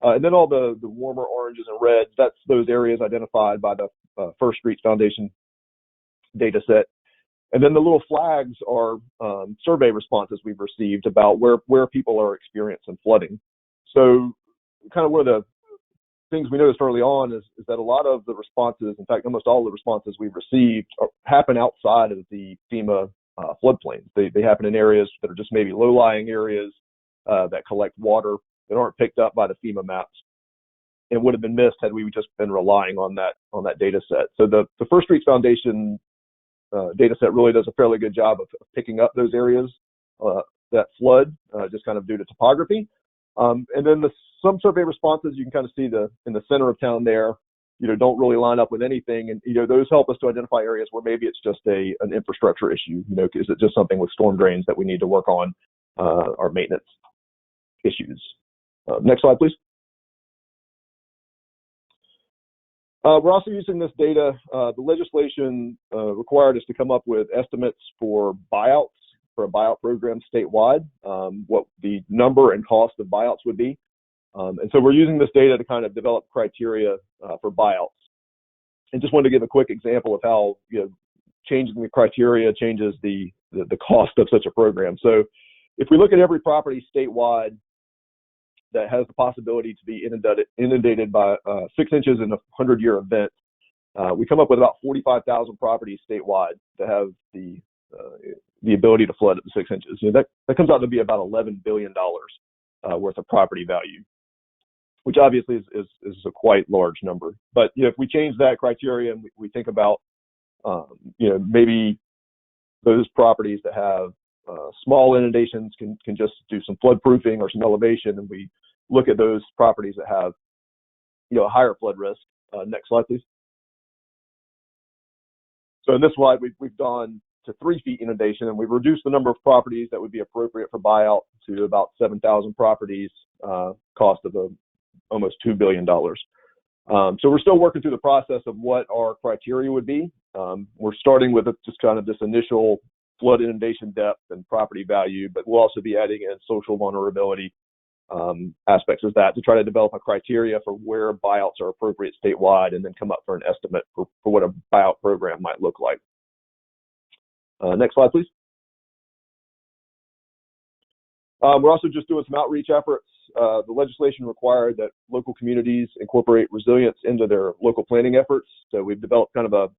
And then all the warmer oranges and reds, that's those areas identified by the First Streets Foundation data set. And then the little flags are survey responses we've received about where people are experiencing flooding. So kind of one of the things we noticed early on is that a lot of the responses, in fact, almost all the responses we've received happen outside of the FEMA floodplains. They happen in areas that are just maybe low-lying areas that collect water that aren't picked up by the FEMA maps and would have been missed had we just been relying on that data set. So the First Streets Foundation data set really does a fairly good job of picking up those areas that flood, just kind of due to topography. And then some survey responses, you can kind of see in the center of town there, don't really line up with anything. And, those help us to identify areas where maybe it's just an infrastructure issue. Is it just something with storm drains that we need to work on, our maintenance issues? Next slide, please. We're also using this data. The legislation required us to come up with estimates for buyouts for a buyout program statewide, what the number and cost of buyouts would be. And so we're using this data to kind of develop criteria for buyouts. And just wanted to give a quick example of how changing the criteria changes the cost of such a program. So if we look at every property statewide that has the possibility to be inundated by 6 inches in a 100-year event, we come up with about 45,000 properties statewide that have the ability to flood up to 6 inches. That comes out to be about $11 billion worth of property value, which obviously is a quite large number. But if we change that criteria and we think about maybe those properties that have small inundations can just do some flood proofing or some elevation, and we look at those properties that have a higher flood risk. Next slide, please. So in this slide, we've gone to 3 feet inundation, and we've reduced the number of properties that would be appropriate for buyout to about 7,000 properties, cost of almost $2 billion. So we're still working through the process of what our criteria would be. We're starting with just kind of this initial flood inundation depth and property value, but we'll also be adding in social vulnerability aspects of that to try to develop a criteria for where buyouts are appropriate statewide, and then come up for an estimate for what a buyout program might look like. Next slide, please. We're also just doing some outreach efforts. The legislation required that local communities incorporate resilience into their local planning efforts. So we've developed kind of a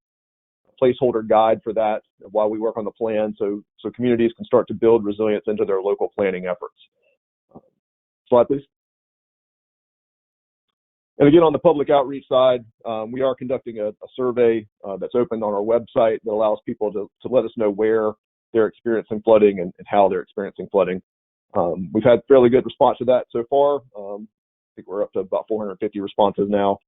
placeholder guide for that while we work on the plan, so communities can start to build resilience into their local planning efforts. Slide, please. And again, on the public outreach side, we are conducting a survey that's open on our website that allows people to let us know where they're experiencing flooding and how they're experiencing flooding. We've had fairly good response to that so far. I think we're up to about 450 responses now.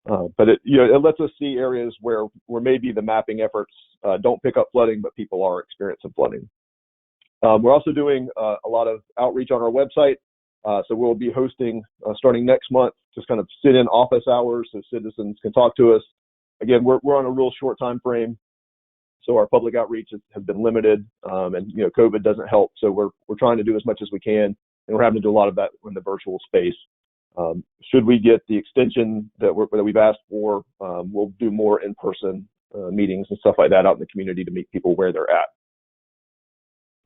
But it lets us see areas where maybe the mapping efforts don't pick up flooding, but people are experiencing flooding. We're also doing a lot of outreach on our website. So we'll be hosting, starting next month, just kind of sit-in office hours so citizens can talk to us. Again, we're on a real short time frame, so our public outreach has been limited, and COVID doesn't help. So we're trying to do as much as we can, and we're having to do a lot of that in the virtual space. Should we get the extension that we've asked for, we'll do more in-person meetings and stuff like that out in the community to meet people where they're at.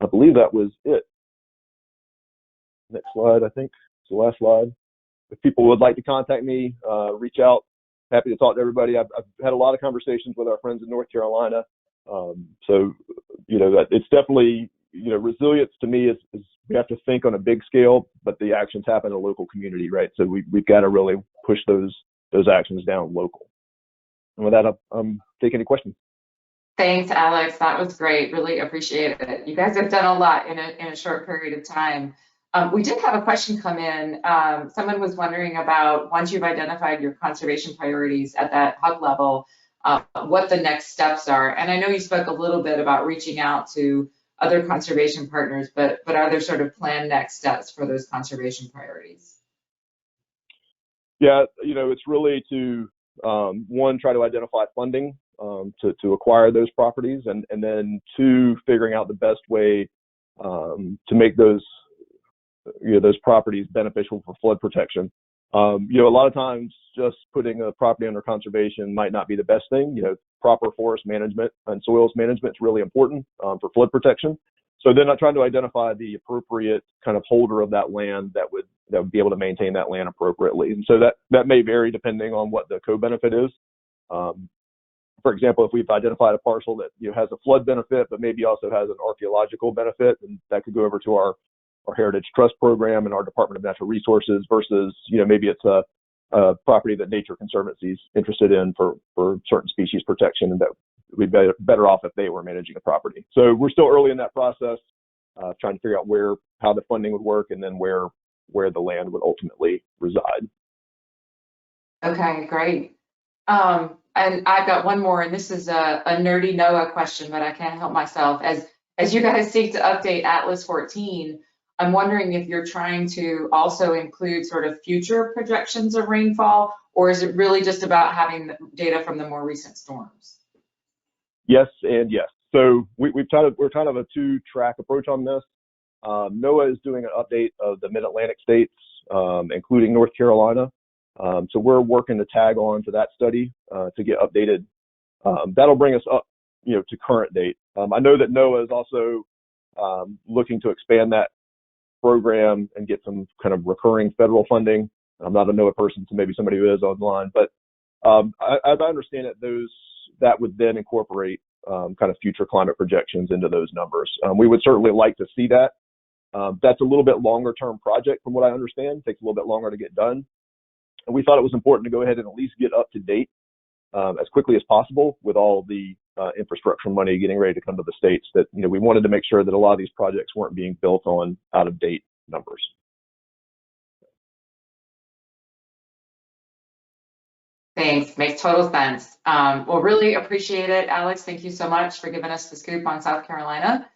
I believe that was it. Next slide, I think. It's the last slide. If people would like to contact me, reach out. Happy to talk to everybody. I've had a lot of conversations with our friends in North Carolina. So, it's definitely, resilience to me is we have to think on a big scale, but the actions happen in a local community, right? So we've got to really push those actions down local. And with that, I'm taking any questions. Thanks, Alex. That was great. Really appreciate it. You guys have done a lot in a short period of time. We did have a question come in. Someone was wondering about, once you've identified your conservation priorities at that hub level, what the next steps are. And I know you spoke a little bit about reaching out to other conservation partners, but are there sort of planned next steps for those conservation priorities? Yeah, it's really to, one, try to identify funding to acquire those properties, and then 2, figuring out the best way to make those properties beneficial for flood protection. A lot of times just putting a property under conservation might not be the best thing. Proper forest management and soils management is really important for flood protection. So then I'm trying to identify the appropriate kind of holder of that land that would be able to maintain that land appropriately. And so that may vary depending on what the co-benefit is. For example, if we've identified a parcel that has a flood benefit, but maybe also has an archaeological benefit, and that could go over to our Heritage Trust program and our Department of Natural Resources, versus maybe it's a property that Nature Conservancy is interested in for certain species protection, and that we'd be better off if they were managing the property. So we're still early in that process, trying to figure out how the funding would work, and then where the land would ultimately reside. Okay, great. And I've got one more, and this is a nerdy NOAA question, but I can't help myself. As you guys seek to update Atlas 14, I'm wondering if you're trying to also include sort of future projections of rainfall, or is it really just about having data from the more recent storms? Yes and yes. So we're kind of a two-track approach on this. NOAA is doing an update of the Mid-Atlantic states, including North Carolina. So we're working to tag on to that study to get updated. That'll bring us up, to current date. I know that NOAA is also looking to expand that program and get some kind of recurring federal funding. I'm not a NOAA person, so maybe somebody who is online, but as I understand it, that would then incorporate kind of future climate projections into those numbers. We would certainly like to see that. That's a little bit longer term project from what I understand. It takes a little bit longer to get done. And we thought it was important to go ahead and at least get up to date as quickly as possible with all the infrastructure money getting ready to come to the states, that we wanted to make sure that a lot of these projects weren't being built on out of date numbers. Thanks, makes total sense. Well, really appreciate it, Alex. Thank you so much for giving us the scoop on South Carolina.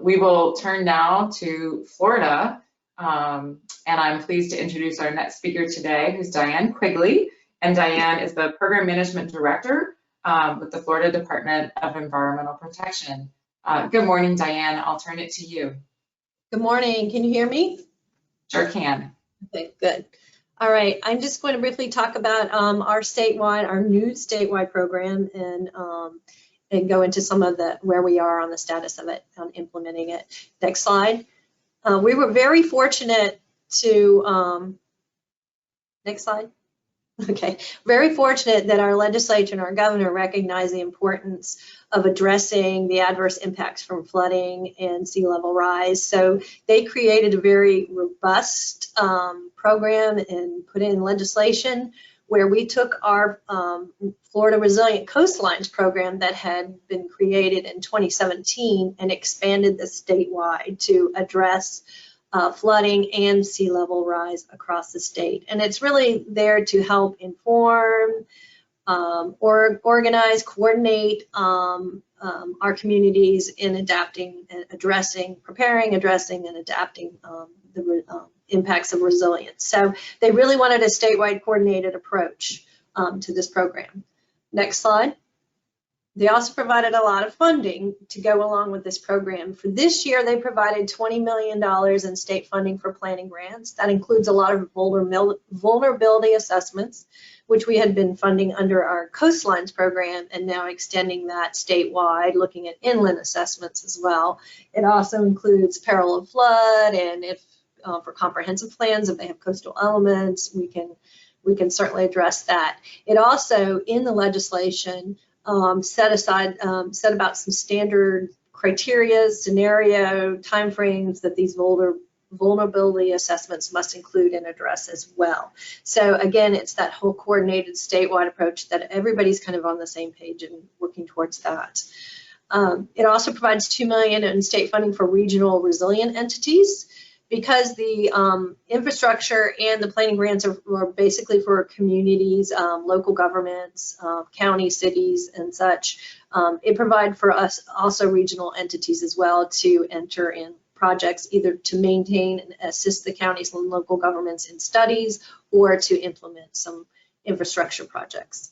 We will turn now to Florida, and I'm pleased to introduce our next speaker today, who's Diane Quigley. And Diane is the Program Management Director with the Florida Department of Environmental Protection. Good morning, Diane. I'll turn it to you. Good morning. Can you hear me? Sure can. Okay, good. All right. I'm just going to briefly talk about our new statewide program, and go into some of where we are on the status of it, on implementing it. Next slide. We were very fortunate to, next slide. Okay, very fortunate that our legislature and our governor recognized the importance of addressing the adverse impacts from flooding and sea level rise. So they created a very robust program and put in legislation where we took our Florida Resilient Coastlines program that had been created in 2017 and expanded this statewide to address flooding and sea level rise across the state. And it's really there to help inform, organize, coordinate our communities in adapting and addressing, addressing, and adapting the impacts of resilience. So they really wanted a statewide coordinated approach to this program. Next slide. They also provided a lot of funding to go along with this program. For this year, they provided $20 million in state funding for planning grants. That includes a lot of vulnerability assessments, which we had been funding under our Coastlines program, and now extending that statewide, looking at inland assessments as well. It also includes peril of flood, and if for comprehensive plans, if they have coastal elements, we can certainly address that. It also, in the legislation, set about some standard criteria, scenario, timeframes that these vulnerability assessments must include and address as well. So again, it's that whole coordinated statewide approach that everybody's kind of on the same page and working towards that. It also provides $2 million in state funding for regional resilient entities, because the infrastructure and the planning grants are basically for communities, local governments, counties, cities, and such. It provides for us also regional entities as well to enter in projects, either to maintain and assist the counties and local governments in studies, or to implement some infrastructure projects.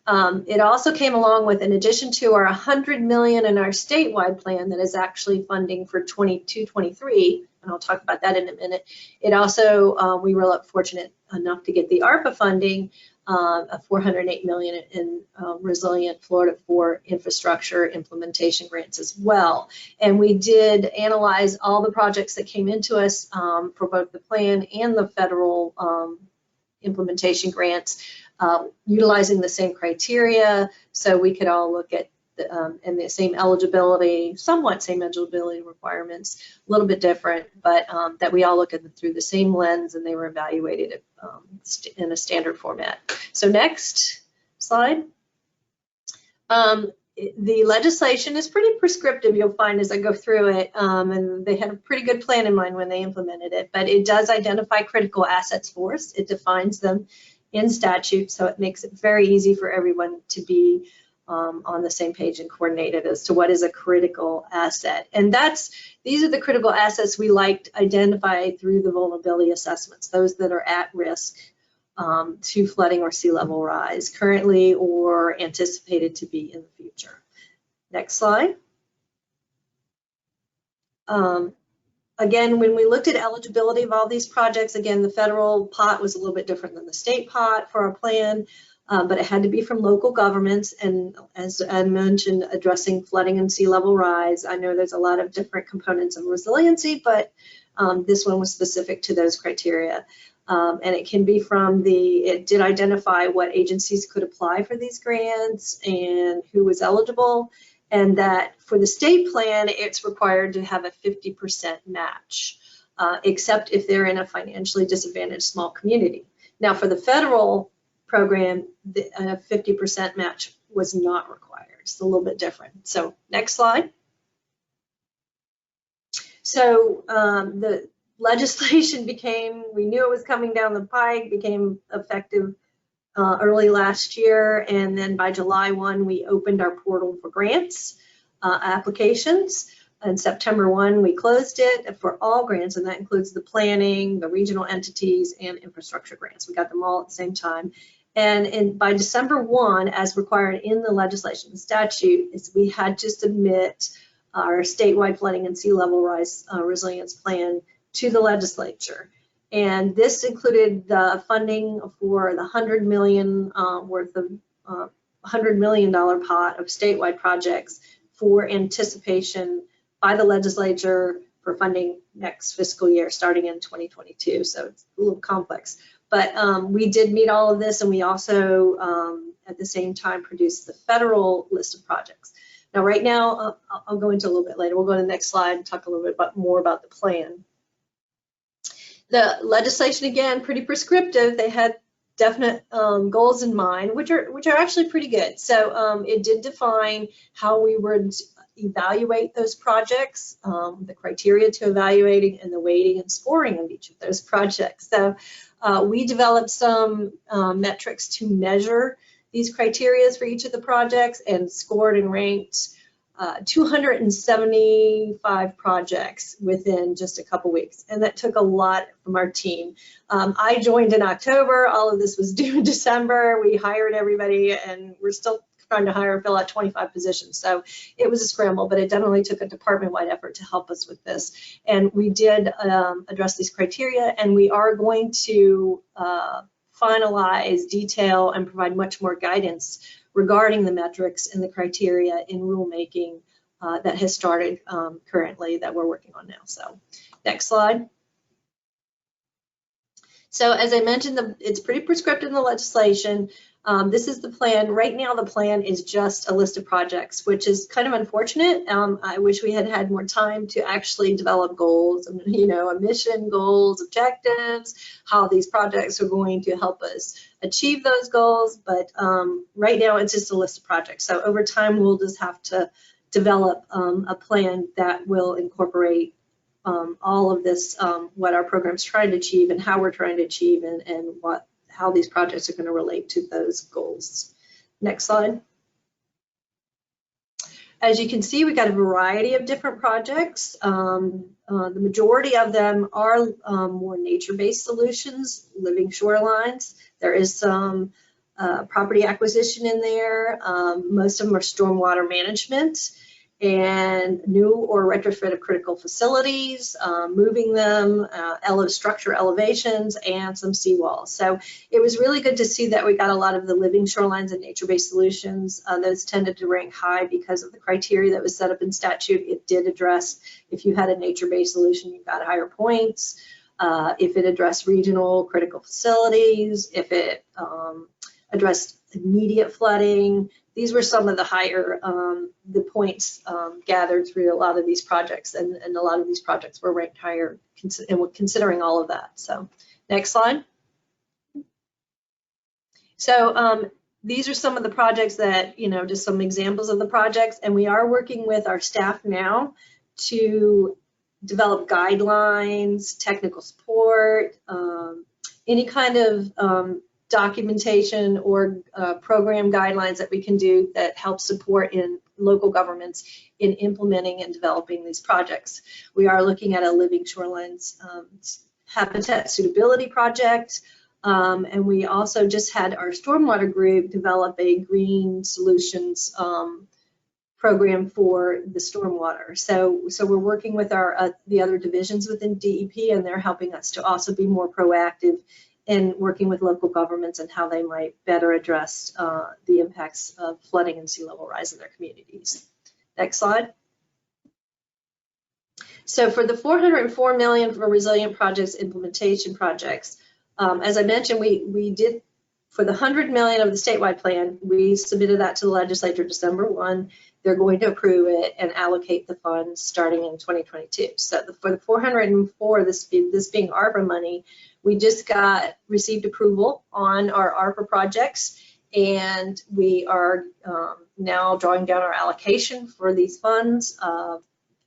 It also came along with, in addition to our $100 million in our statewide plan that is actually funding for 22-23, and I'll talk about that in a minute. It also, we were fortunate enough to get the ARPA funding of $408 million in Resilient Florida for infrastructure implementation grants as well. And we did analyze all the projects that came into us for both the plan and the federal implementation grants, utilizing the same criteria, so we could all look at and the same eligibility, somewhat same eligibility requirements, a little bit different, but that we all look at them through the same lens, and they were evaluated in a standard format. So next slide. The legislation is pretty prescriptive, you'll find as I go through it, and they had a pretty good plan in mind when they implemented it, but it does identify critical assets for us. It defines them. in statute, so it makes it very easy for everyone to be on the same page and coordinated as to what is a critical asset. And these are the critical assets we like to identify through the vulnerability assessments, those that are at risk to flooding or sea level rise currently or anticipated to be in the future. Next slide. Again, when we looked at eligibility of all these projects, again, the federal pot was a little bit different than the state pot for our plan. But it had to be from local governments, and as I mentioned, addressing flooding and sea level rise. I know there's a lot of different components of resiliency, but this one was specific to those criteria. And it can be from it did identify what agencies could apply for these grants and who was eligible, and that for the state plan, it's required to have a 50% match, except if they're in a financially disadvantaged small community. Now for the federal program, the 50% match was not required. It's a little bit different. So next slide. So the legislation we knew it was coming down the pike, became effective early last year, and then by July 1, we opened our portal for grants applications. And September 1, we closed it for all grants, and that includes the planning, the regional entities, and infrastructure grants. We got them all at the same time. And by December 1, as required in the legislation, the statute, is we had to submit our statewide flooding and sea level rise resilience plan to the legislature. And this included the funding for the $100 million worth of $100 million pot of statewide projects for anticipation by the legislature for funding next fiscal year, starting in 2022. So it's a little complex. But we did meet all of this, and we also, at the same time, produced the federal list of projects. Now, right now, I'll go into a little bit later. We'll go to the next slide and talk a little bit more about the plan. The legislation, again, pretty prescriptive. They had definite goals in mind, which are actually pretty good. So it did define how we would evaluate those projects, the criteria to evaluating, and the weighting and scoring of each of those projects. So we developed some metrics to measure these criteria for each of the projects, and scored and ranked 275 projects within just a couple weeks, and that took a lot from our team. I joined in October. All of this was due in December. We hired everybody, and we're still trying to hire and fill out 25 positions. So it was a scramble, but it definitely took a department-wide effort to help us with this. And we did address these criteria, and we are going to finalize, detail, and provide much more guidance regarding the metrics and the criteria in rulemaking that has started currently, that we're working on now. So next slide. So as I mentioned, it's pretty prescriptive in the legislation. This is the plan. Right now, the plan is just a list of projects, which is kind of unfortunate. I wish we had had more time to actually develop goals, and mission goals, objectives, how these projects are going to help us achieve those goals. But right now, it's just a list of projects. So over time, we'll just have to develop a plan that will incorporate all of this, what our program's trying to achieve and how we're trying to achieve, and how these projects are going to relate to those goals. Next slide. As you can see, we got a variety of different projects. The majority of them are more nature-based solutions, living shorelines. There is some property acquisition in there. Most of them are stormwater management and new or retrofit of critical facilities, moving them, structure elevations, and some seawalls. So it was really good to see that we got a lot of the living shorelines and nature-based solutions. Those tended to rank high because of the criteria that was set up in statute. It did address, if you had a nature-based solution, you got higher points. If it addressed regional critical facilities, if it addressed immediate flooding. These were some of the higher, the points gathered through a lot of these projects, and a lot of these projects were ranked higher considering all of that. So next slide. So these are some of the projects that, just some examples of the projects, and we are working with our staff now to develop guidelines, technical support, any kind of documentation or program guidelines that we can do that help support in local governments in implementing and developing these projects. We are looking at a living shorelines habitat suitability project, and we also just had our stormwater group develop a green solutions program for the stormwater. So we're working with our the other divisions within DEP, and they're helping us to also be more proactive in working with local governments and how they might better address the impacts of flooding and sea level rise in their communities. Next slide. So for the $404 million for resilient projects implementation projects, as I mentioned, we did for the $100 million of the statewide plan, we submitted that to the legislature December 1. They're going to approve it and allocate the funds starting in 2022. So for the 404, this being ARPA money, we just received approval on our ARPA projects, and we are now drawing down our allocation for these funds.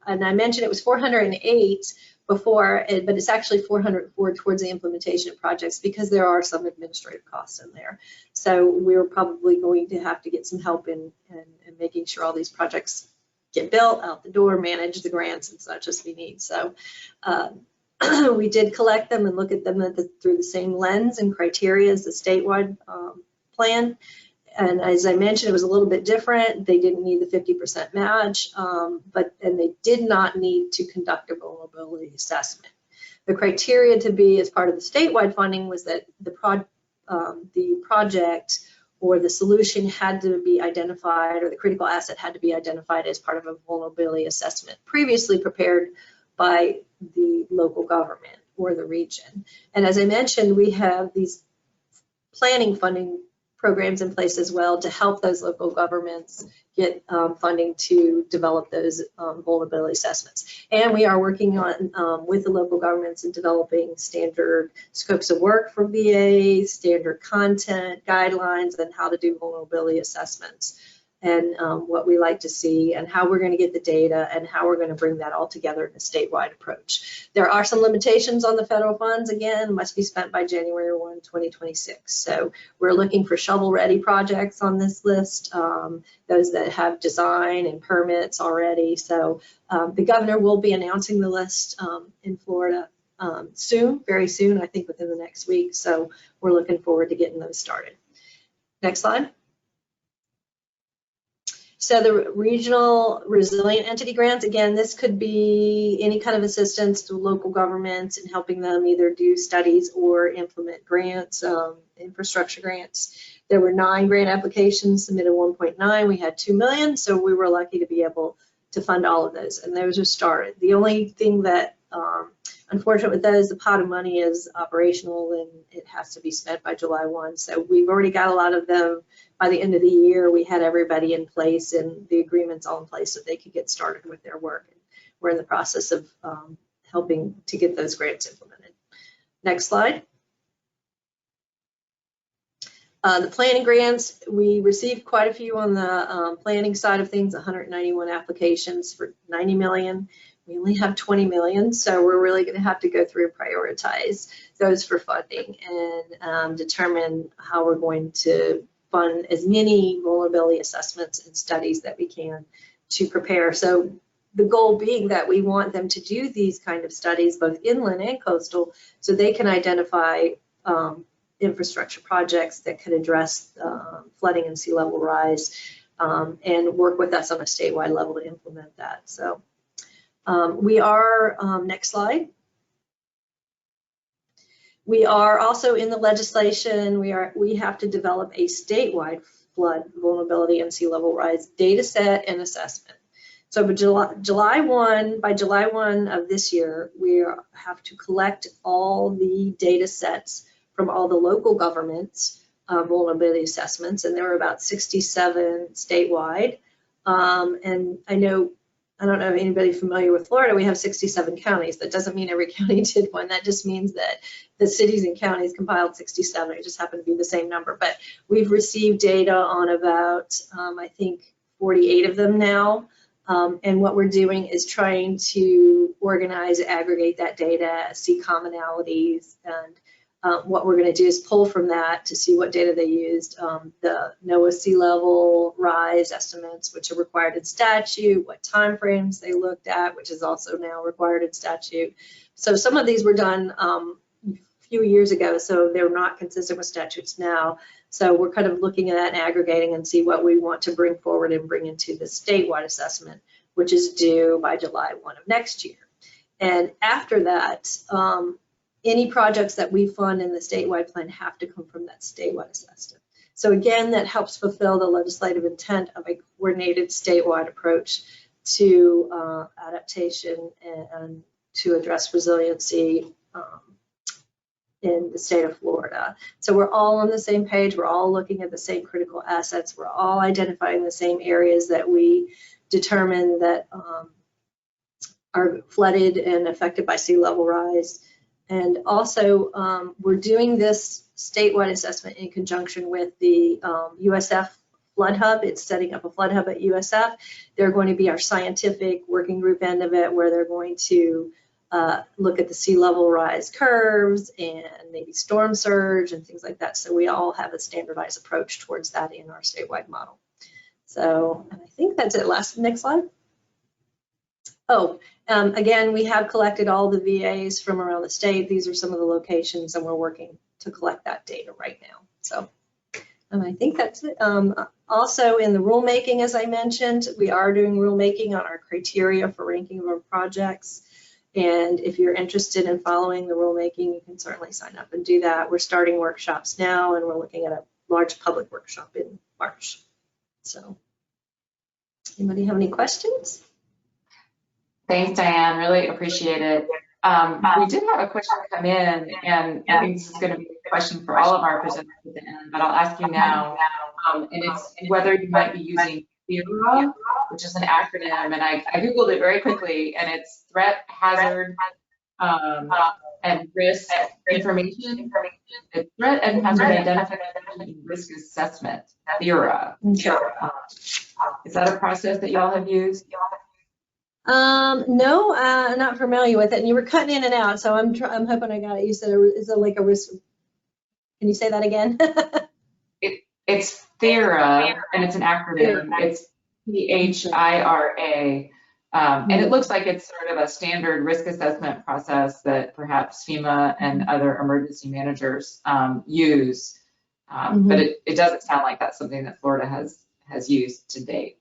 And I mentioned it was 408 before, but it's actually 404 towards the implementation of projects because there are some administrative costs in there. So we're probably going to have to get some help in making sure all these projects get built, out the door, manage the grants and such as we need. So we did collect them and look at them through the same lens and criteria as the statewide plan. And as I mentioned, it was a little bit different. They didn't need the 50% match, and they did not need to conduct a vulnerability assessment. The criteria to be as part of the statewide funding was that the project or the solution had to be identified, or the critical asset had to be identified as part of a vulnerability assessment previously prepared by the local government or the region. And as I mentioned, we have these planning funding programs in place as well to help those local governments get funding to develop those vulnerability assessments. And we are working on with the local governments in developing standard scopes of work for VA, standard content, guidelines, and how to do vulnerability assessments, and what we like to see, and how we're going to get the data, and how we're going to bring that all together in a statewide approach. There are some limitations on the federal funds. Again, must be spent by January 1, 2026. So we're looking for shovel-ready projects on this list, those that have design and permits already. So the governor will be announcing the list in Florida soon, very soon, I think within the next week. So we're looking forward to getting those started. Next slide. So the regional resilient entity grants, again, this could be any kind of assistance to local governments in helping them either do studies or implement grants, infrastructure grants. There were 9 grant applications, submitted 1.9. We had 2 million, so we were lucky to be able to fund all of those, and those are started. The only thing that, unfortunate with those, the pot of money is operational and it has to be spent by July 1. So we've already got a lot of them. By the end of the year, we had everybody in place and the agreements all in place so they could get started with their work. And we're in the process of helping to get those grants implemented. Next slide. The planning grants, we received quite a few on the planning side of things, 191 applications for 90 million. We only have 20 million, so we're really going to have to go through and prioritize those for funding and determine how we're going to fund as many vulnerability assessments and studies that we can to prepare. So the goal being that we want them to do these kind of studies, both inland and coastal, so they can identify infrastructure projects that can address flooding and sea level rise, and work with us on a statewide level to implement that. So we are, next slide. We are also in the legislation, we have to develop a statewide flood vulnerability and sea level rise data set and assessment. So by July 1 of this year, we have to collect all the data sets from all the local governments vulnerability assessments, and there were about 67 statewide. And I don't know if anybody familiar with Florida, we have 67 counties. That doesn't mean every county did one. That just means that the cities and counties compiled 67. It just happened to be the same number. But we've received data on about, I think, 48 of them now. And what we're doing is trying to organize, aggregate that data, see commonalities, and what we're going to do is pull from that to see what data they used, the NOAA sea level rise estimates, which are required in statute, what timeframes they looked at, which is also now required in statute. So some of these were done a few years ago, so they're not consistent with statutes now. So we're kind of looking at that and aggregating and see what we want to bring forward and bring into the statewide assessment, which is due by July 1 of next year. And after that, any projects that we fund in the statewide plan have to come from that statewide assessment. So again, that helps fulfill the legislative intent of a coordinated statewide approach to adaptation and to address resiliency in the state of Florida. So we're all on the same page. We're all looking at the same critical assets. We're all identifying the same areas that we determine that are flooded and affected by sea level rise. And also, we're doing this statewide assessment in conjunction with the USF Flood Hub. It's setting up a flood hub at USF. They're going to be our scientific working group end of it, where they're going to look at the sea level rise curves and maybe storm surge and things like that. So we all have a standardized approach towards that in our statewide model. So I think that's it. Next slide. Oh, again, we have collected all the VAs from around the state. These are some of the locations, and we're working to collect that data right now. So I think that's it. Also in the rulemaking, as I mentioned, we are doing rulemaking on our criteria for ranking of our projects. And if you're interested in following the rulemaking, you can certainly sign up and do that. We're starting workshops now, and we're looking at a large public workshop in March. So anybody have any questions? Thanks, Diane. Really appreciate it. We did have a question come in, and I think this is going to be a question for all of our presenters at the end, but I'll ask you now. And it's whether you might be using THERA, which is an acronym, and I Googled it very quickly, and it's Threat, Hazard, and Risk Information. It's Threat and Hazard Identification and Risk Assessment, THERA. Is that a process that y'all have used? No, I'm not familiar with it. And you were cutting in and out, so I'm hoping I got it. You said is it like a risk? Can you say that again? It's THERA, and it's an acronym. It's THIRA, and it looks like it's sort of a standard risk assessment process that perhaps FEMA and other emergency managers use, but it doesn't sound like that's something that Florida has used to date.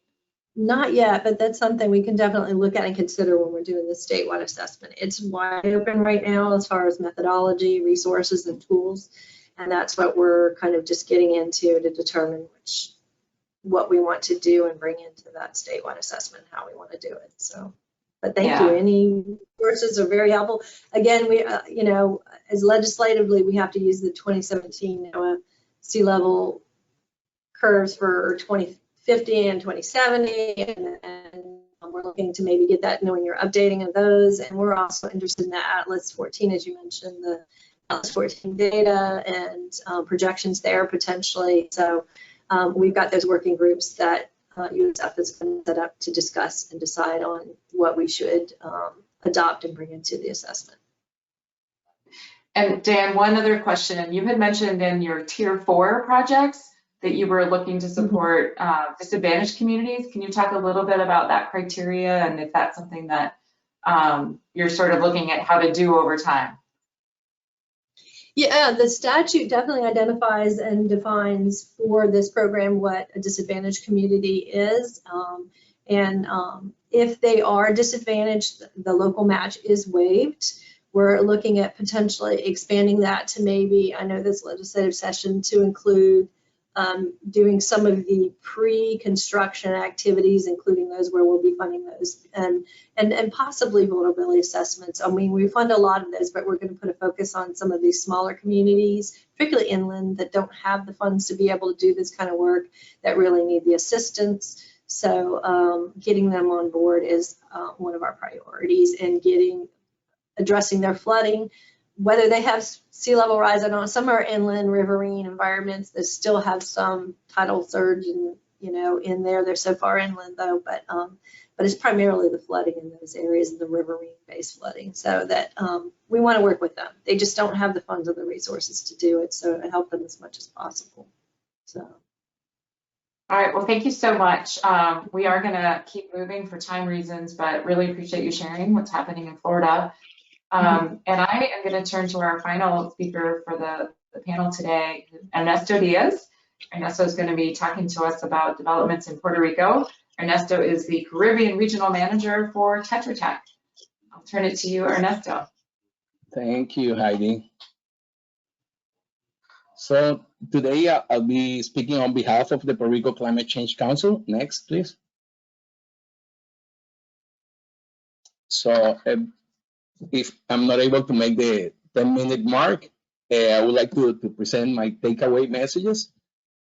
Not yet, but that's something we can definitely look at and consider when we're doing the statewide assessment. It's wide open right now as far as methodology, resources, and tools, and that's what we're kind of just getting into to determine what we want to do and bring into that statewide assessment, how we want to do it. So, but thank you. Any resources are very helpful. Again, we, as legislatively, we have to use the 2017 NOAA sea level curves for 2050 and 2070, and we're looking to maybe get that knowing you're updating of those. And we're also interested in the Atlas 14, as you mentioned, the Atlas 14 data and projections there potentially. So we've got those working groups that USF has been set up to discuss and decide on what we should adopt and bring into the assessment. And Dan, one other question. You had mentioned in your Tier 4 projects that you were looking to support disadvantaged communities. Can you talk a little bit about that criteria and if that's something that you're sort of looking at how to do over time? Yeah, the statute definitely identifies and defines for this program what a disadvantaged community is. If they are disadvantaged, the local match is waived. We're looking at potentially expanding that to maybe, I know this legislative session, to include doing some of the pre-construction activities, including those where we'll be funding those, and possibly vulnerability assessments. I mean, we fund a lot of those, but we're going to put a focus on some of these smaller communities, particularly inland, that don't have the funds to be able to do this kind of work, that really need the assistance. So getting them on board is one of our priorities, and addressing their flooding, whether they have sea level rise or not. Some are inland riverine environments that still have some tidal surge and in there. They're so far inland though, but but it's primarily the flooding in those areas and the riverine-based flooding. So that we want to work with them. They just don't have the funds or the resources to do it, so help them as much as possible. So. All right, well, thank you so much. We are going to keep moving for time reasons, but really appreciate you sharing what's happening in Florida. And I am going to turn to our final speaker for the panel today, Ernesto Diaz. Ernesto is going to be talking to us about developments in Puerto Rico. Ernesto is the Caribbean Regional Manager for Tetra Tech. I'll turn it to you, Ernesto. Thank you, Heidi. So today I'll be speaking on behalf of the Puerto Rico Climate Change Council. Next, please. So if I'm not able to make the 10-minute mark, I would like to present my takeaway messages.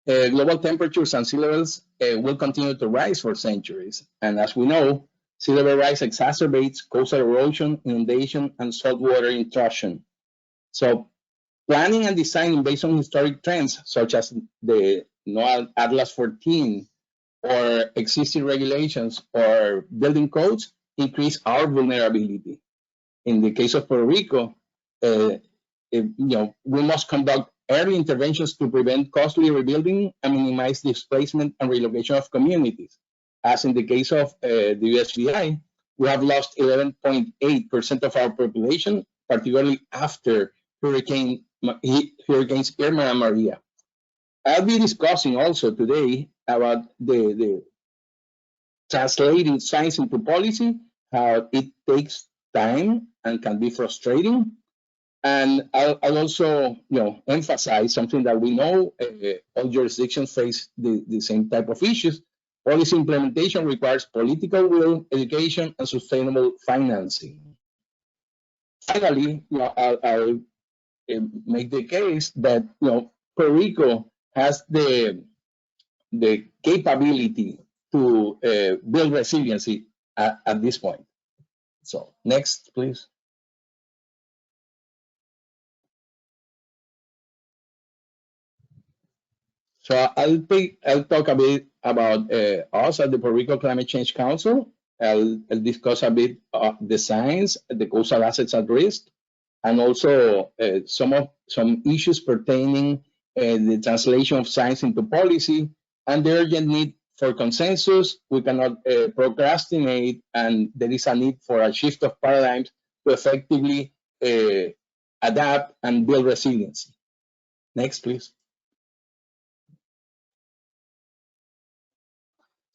Global temperatures and sea levels will continue to rise for centuries. And as we know, sea level rise exacerbates coastal erosion, inundation, and saltwater intrusion. So planning and designing based on historic trends, such as the NOAA Atlas 14 or existing regulations or building codes, increase our vulnerability. In the case of Puerto Rico, we must conduct early interventions to prevent costly rebuilding and minimize displacement and relocation of communities. As in the case of the USVI, we have lost 11.8% of our population, particularly after Hurricanes Irma and Maria. I'll be discussing also today about the translating science into policy, how it takes time and can be frustrating. And I'll also emphasize something that we know all jurisdictions face the same type of issues. Policy implementation requires political will, education, and sustainable financing. Finally, I'll make the case that Puerto Rico has the capability to build resiliency at this point. So next, please. So I'll talk a bit about us at the Puerto Rico Climate Change Council. I'll discuss a bit the science, the coastal assets at risk, and also some issues pertaining the translation of science into policy and the urgent need for consensus. We cannot procrastinate, and there is a need for a shift of paradigms to effectively adapt and build resiliency. Next, please.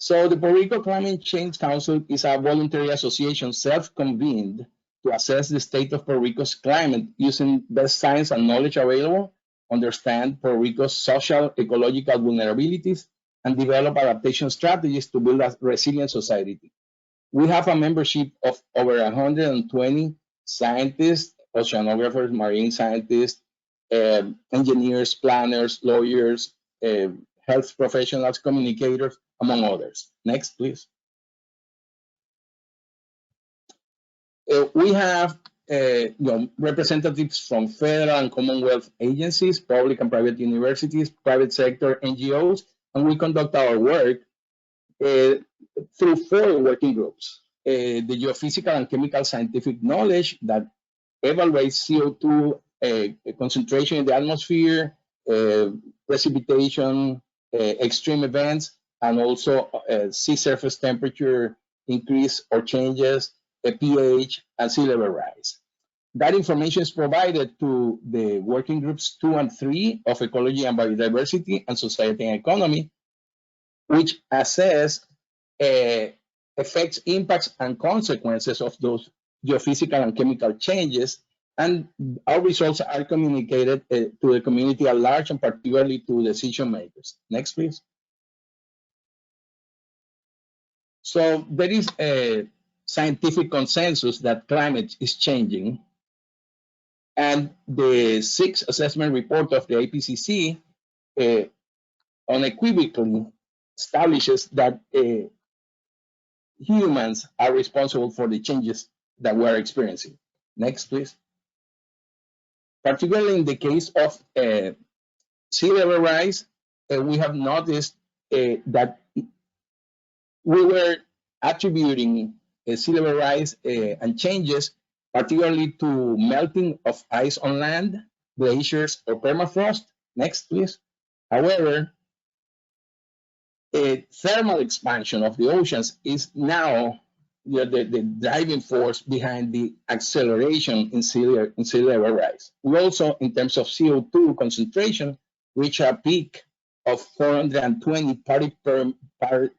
So the Puerto Rico Climate Change Council is a voluntary association self-convened to assess the state of Puerto Rico's climate using best science and knowledge available, understand Puerto Rico's social, ecological vulnerabilities, and develop adaptation strategies to build a resilient society. We have a membership of over 120 scientists, oceanographers, marine scientists, engineers, planners, lawyers, health professionals, communicators, among others. Next, please. We have representatives from federal and Commonwealth agencies, public and private universities, private sector, NGOs, and we conduct our work through 4 working groups. The geophysical and chemical scientific knowledge that evaluates CO2 concentration in the atmosphere, precipitation, extreme events, and also sea surface temperature increase or changes, pH, and sea level rise. That information is provided to the working groups 2 and 3 of ecology and biodiversity and society and economy, which assess effects, impacts, and consequences of those geophysical and chemical changes. And our results are communicated to the community at large and particularly to decision makers. Next, please. So there is a scientific consensus that climate is changing. And the 6th assessment report of the IPCC unequivocally establishes that humans are responsible for the changes that we are experiencing. Next, please. Particularly in the case of sea level rise, we have noticed that we were attributing sea level rise and changes, particularly to melting of ice on land, glaciers, or permafrost. Next, please. However, a thermal expansion of the oceans is now the driving force behind the acceleration in sea level rise. We also, in terms of CO2 concentration, reach a peak of 420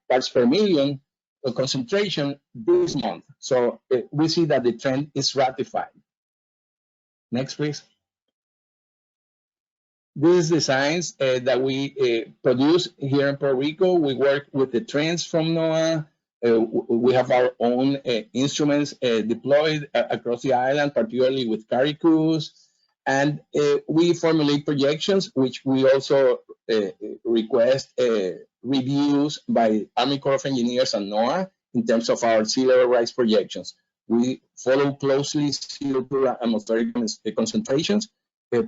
parts per million of concentration this month. So we see that the trend is ratified. Next, please. This is the science that we produce here in Puerto Rico. We work with the trends from NOAA. We have our own instruments deployed across the island, particularly with CARICUS. And we formulate projections, which we also request reviews by Army Corps of Engineers and NOAA in terms of our sea level rise projections. We follow closely CO2 atmospheric concentrations,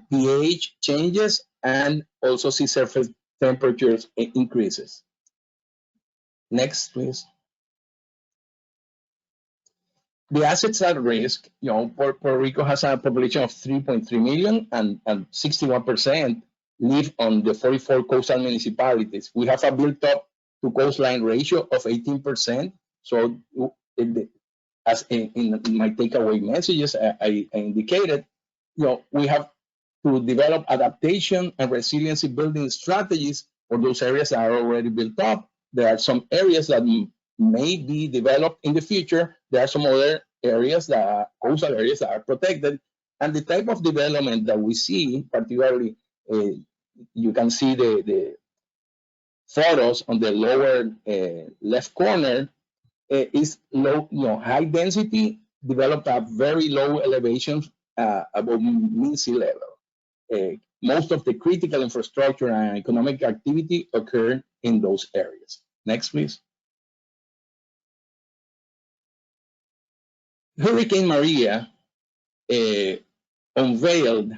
pH changes, and also sea surface temperatures increases. Next, please. The assets at risk, Puerto Rico has a population of 3.3 million and 61% live on the 44 coastal municipalities. We have a built up to coastline ratio of 18%. So as in my takeaway messages, I indicated, we have to develop adaptation and resiliency building strategies for those areas that are already built up. There are some areas that may be developed in the future. There are some other areas that are coastal areas that are protected. And the type of development that we see, particularly, you can see the photos on the lower left corner, is low, high density, developed at very low elevations above mean sea level. Most of the critical infrastructure and economic activity occur in those areas. Next, please. Hurricane Maria unveiled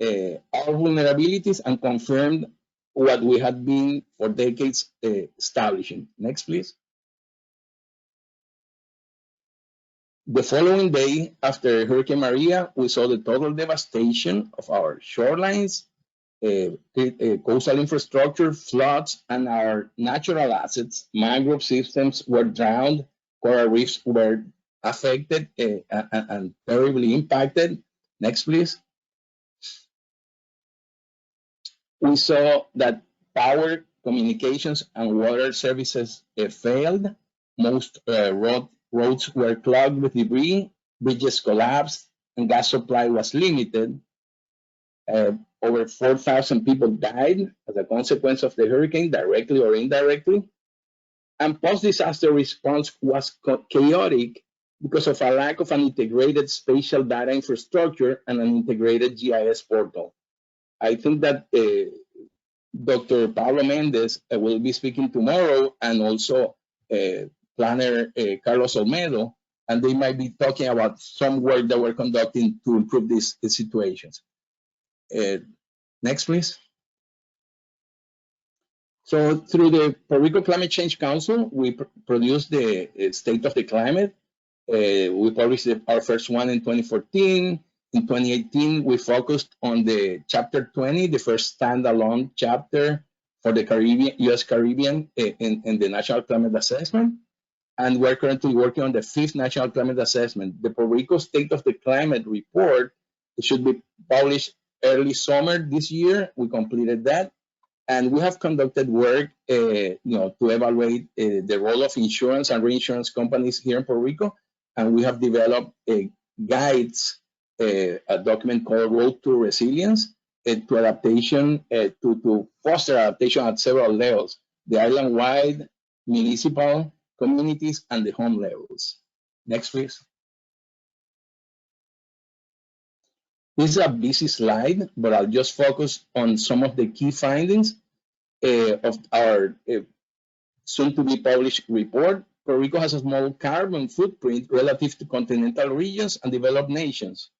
our vulnerabilities and confirmed what we had been for decades establishing. Next, please. The following day after Hurricane Maria, we saw the total devastation of our shorelines, coastal infrastructure, floods, and our natural assets. Mangrove systems were drowned, coral reefs were affected and terribly impacted. Next, please. We saw that power, communications, and water services failed. Most roads were clogged with debris, bridges collapsed, and gas supply was limited. Over 4,000 people died as a consequence of the hurricane, directly or indirectly. And post-disaster response was chaotic because of a lack of an integrated spatial data infrastructure and an integrated GIS portal. I think that Dr. Pablo Mendez will be speaking tomorrow, and also planner Carlos Olmedo, and they might be talking about some work that we're conducting to improve these situations. Next, please. So through the Puerto Rico Climate Change Council, we produced the State of the Climate. We published our first one in 2014. In 2018, we focused on the Chapter 20, the first standalone chapter for the Caribbean, U.S. Caribbean in the National Climate Assessment. And we're currently working on the 5th National Climate Assessment. The Puerto Rico State of the Climate report, it should be published early summer this year. We completed that. And we have conducted work to evaluate the role of insurance and reinsurance companies here in Puerto Rico. And we have developed guides, a document called Road to Resilience, to adaptation, to foster adaptation at several levels, the island-wide, municipal, communities, and the home levels. Next, please. This is a busy slide, but I'll just focus on some of the key findings of our soon-to-be published report. Puerto Rico has a small carbon footprint relative to continental regions and developed nations.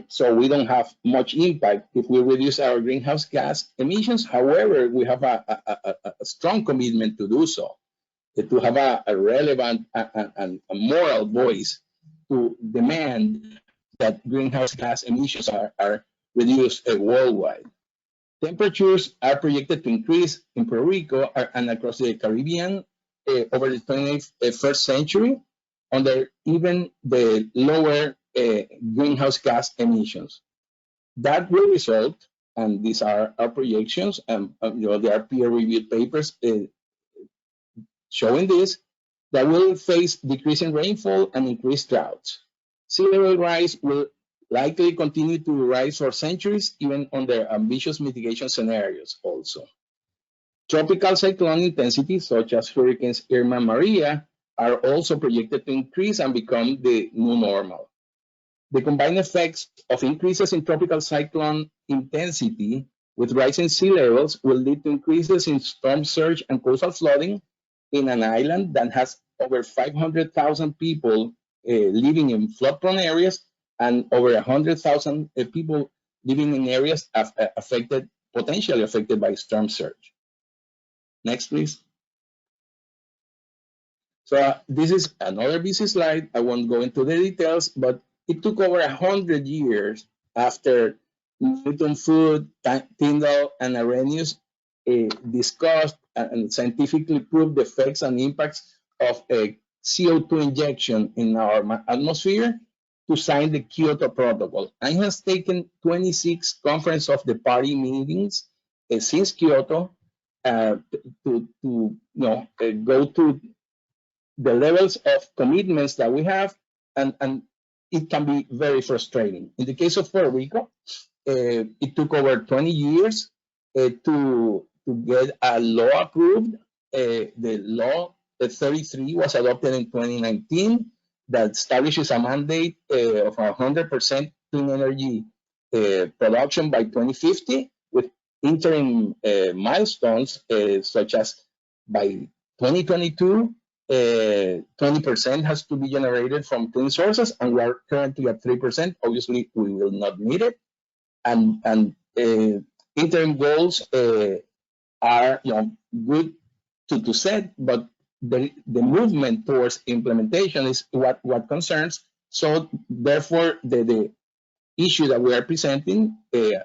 So we don't have much impact if we reduce our greenhouse gas emissions. However, we have a strong commitment to do so. to have a relevant and a moral voice to demand that greenhouse gas emissions are reduced worldwide. Temperatures are projected to increase in Puerto Rico and across the Caribbean over the 21st century under even the lower greenhouse gas emissions. That will result, and these are our projections, and there are peer-reviewed papers showing this, that will face decreasing rainfall and increased droughts. Sea level rise will likely continue to rise for centuries, even under ambitious mitigation scenarios also. Tropical cyclone intensity, such as hurricanes Irma and Maria, are also projected to increase and become the new normal. The combined effects of increases in tropical cyclone intensity with rising sea levels will lead to increases in storm surge and coastal flooding in an island that has over 500,000 people living in flood-prone areas and over 100,000 people living in areas potentially affected by storm surge. Next, please. So this is another busy slide. I won't go into the details, but it took over 100 years after Newton, Foote, Tyndall, and Arrhenius discussed and scientifically proved the effects and impacts of a CO2 injection in our atmosphere to sign the Kyoto Protocol. And has taken 26 Conference of the Party meetings since Kyoto to go to the levels of commitments that we have, and it can be very frustrating. In the case of Puerto Rico, it took over 20 years to get a law approved. The law 33 was adopted in 2019 that establishes a mandate of 100% clean energy production by 2050 with interim milestones such as by 2022, 20% has to be generated from clean sources, and we are currently at 3%. Obviously, we will not meet it. And interim goals are good to set, but the movement towards implementation is what concerns. So therefore, the issue that we are presenting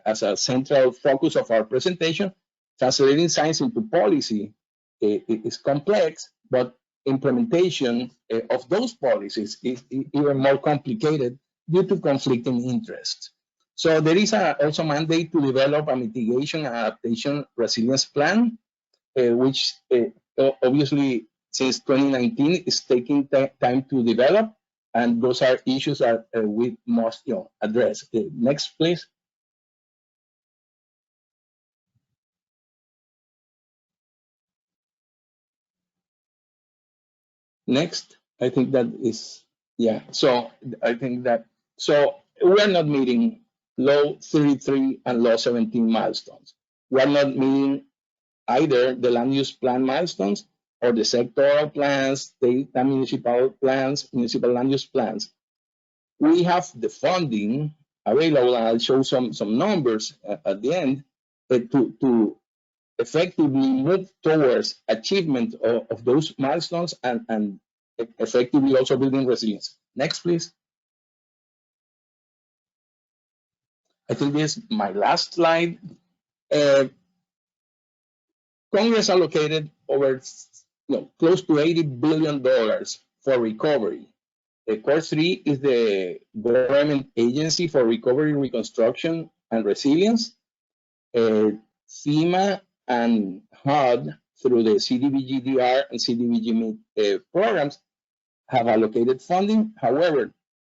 as a central focus of our presentation, translating science into policy, is complex, but implementation of those policies is even more complicated due to conflicting interests. So there is also a mandate to develop a mitigation and adaptation resilience plan, which obviously since 2019 is taking time to develop, and those are issues that we must address. Next, please. Next, I think that is, yeah. So I think that, so we are not meeting Law 33 and Law 17 milestones. We are not meeting either the land use plan milestones or the sectoral plans, state and municipal plans, municipal land use plans. We have the funding available, and I'll show some numbers at the end to effectively move towards achievement of those milestones and effectively also building resilience. Next, please. I think this is my last slide. Congress allocated over close to $80 billion for recovery. Core 3 is the government agency for recovery, reconstruction, and resilience. FEMA and HUD, through the CDBG-DR and CDBG programs, have allocated funding. However,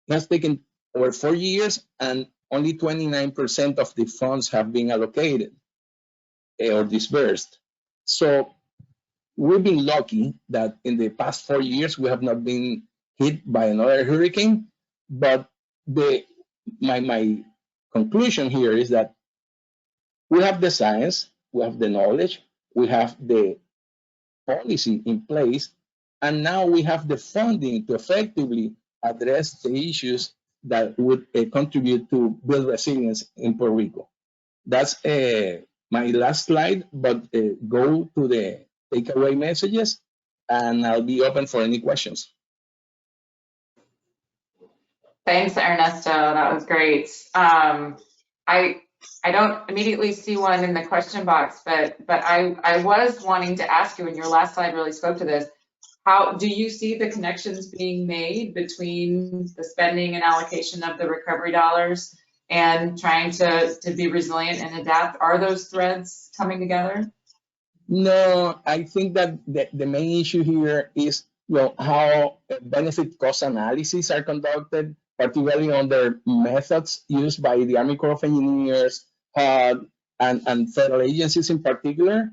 it has taken over 4 years, and only 29% of the funds have been allocated or disbursed. So we've been lucky that in the past 4 years, we have not been hit by another hurricane. But my conclusion here is that we have the science, we have the knowledge, we have the policy in place, and now we have the funding to effectively address the issues that would contribute to build resilience in Puerto Rico. That's my last slide, but go to the takeaway messages. and I'll be open for any questions. Thanks, Ernesto. That was great. I don't immediately see one in the question box, but I was wanting to ask you, and your last slide really spoke to this. How do you see the connections being made between the spending and allocation of the recovery dollars and trying to be resilient and adapt? Are those threads coming together? No, I think that the main issue here is how benefit cost analyses are conducted, particularly on the methods used by the Army Corps of Engineers and federal agencies in particular,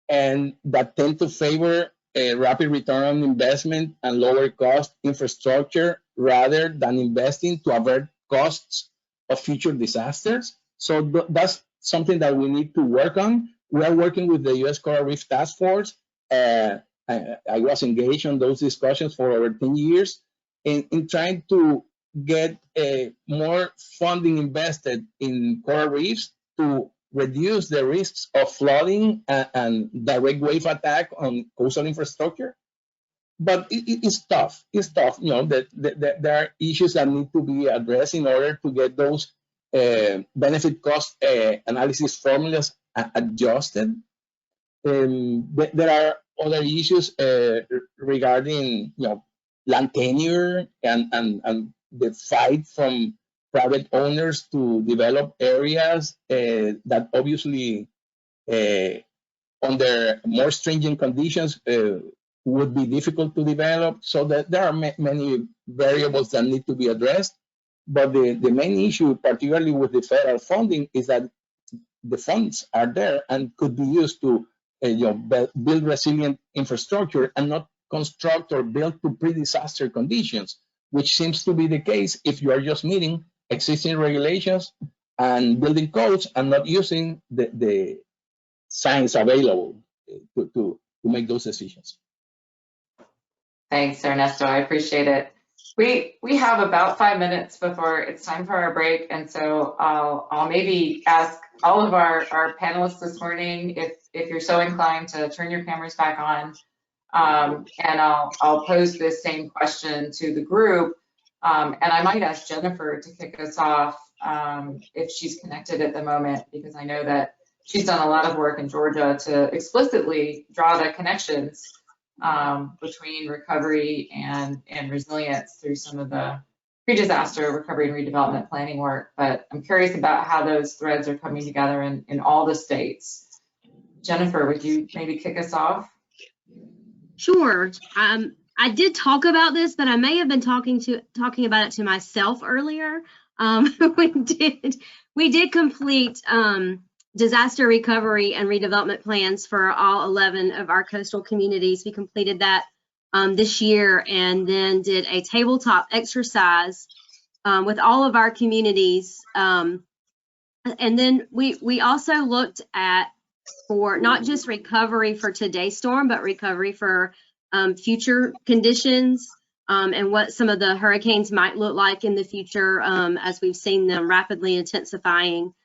and that tend to favor a rapid return on investment and lower cost infrastructure rather than investing to avert costs of future disasters. So that's something that we need to work on. We are working with the U.S. Coral Reef Task Force. I was engaged on those discussions for over 10 years in trying to get more funding invested in coral reefs to reduce the risks of flooding and direct wave attack on coastal infrastructure. But it's tough. It's tough. There are issues that need to be addressed in order to get those benefit cost analysis formulas adjusted. There are other issues regarding land tenure and the fight from private owners to develop areas that obviously under more stringent conditions would be difficult to develop. So that there are many variables that need to be addressed. But the main issue, particularly with the federal funding, is that the funds are there and could be used to build resilient infrastructure and not construct or build to pre-disaster conditions, which seems to be the case if you are just meeting existing regulations and building codes and not using the science available to make those decisions. Thanks, Ernesto. I appreciate it. We have about 5 minutes before it's time for our break, and so I'll maybe ask all of our panelists this morning if you're so inclined to turn your cameras back on, and I'll pose this same question to the group, and I might ask Jennifer to kick us off if she's connected at the moment, because I know that she's done a lot of work in Georgia to explicitly draw the connections between recovery and resilience through some of the pre-disaster recovery and redevelopment planning work. But I'm curious about how those threads are coming together in all the states. Jennifer, would you maybe kick us off? Sure. I did talk about this, but I may have been talking about it to myself earlier. We did complete disaster recovery and redevelopment plans for all 11 of our coastal communities. We completed that this year, and then did a tabletop exercise with all of our communities. And then we also looked at for not just recovery for today's storm, but recovery for future conditions and what some of the hurricanes might look like in the future as we've seen them rapidly intensifying.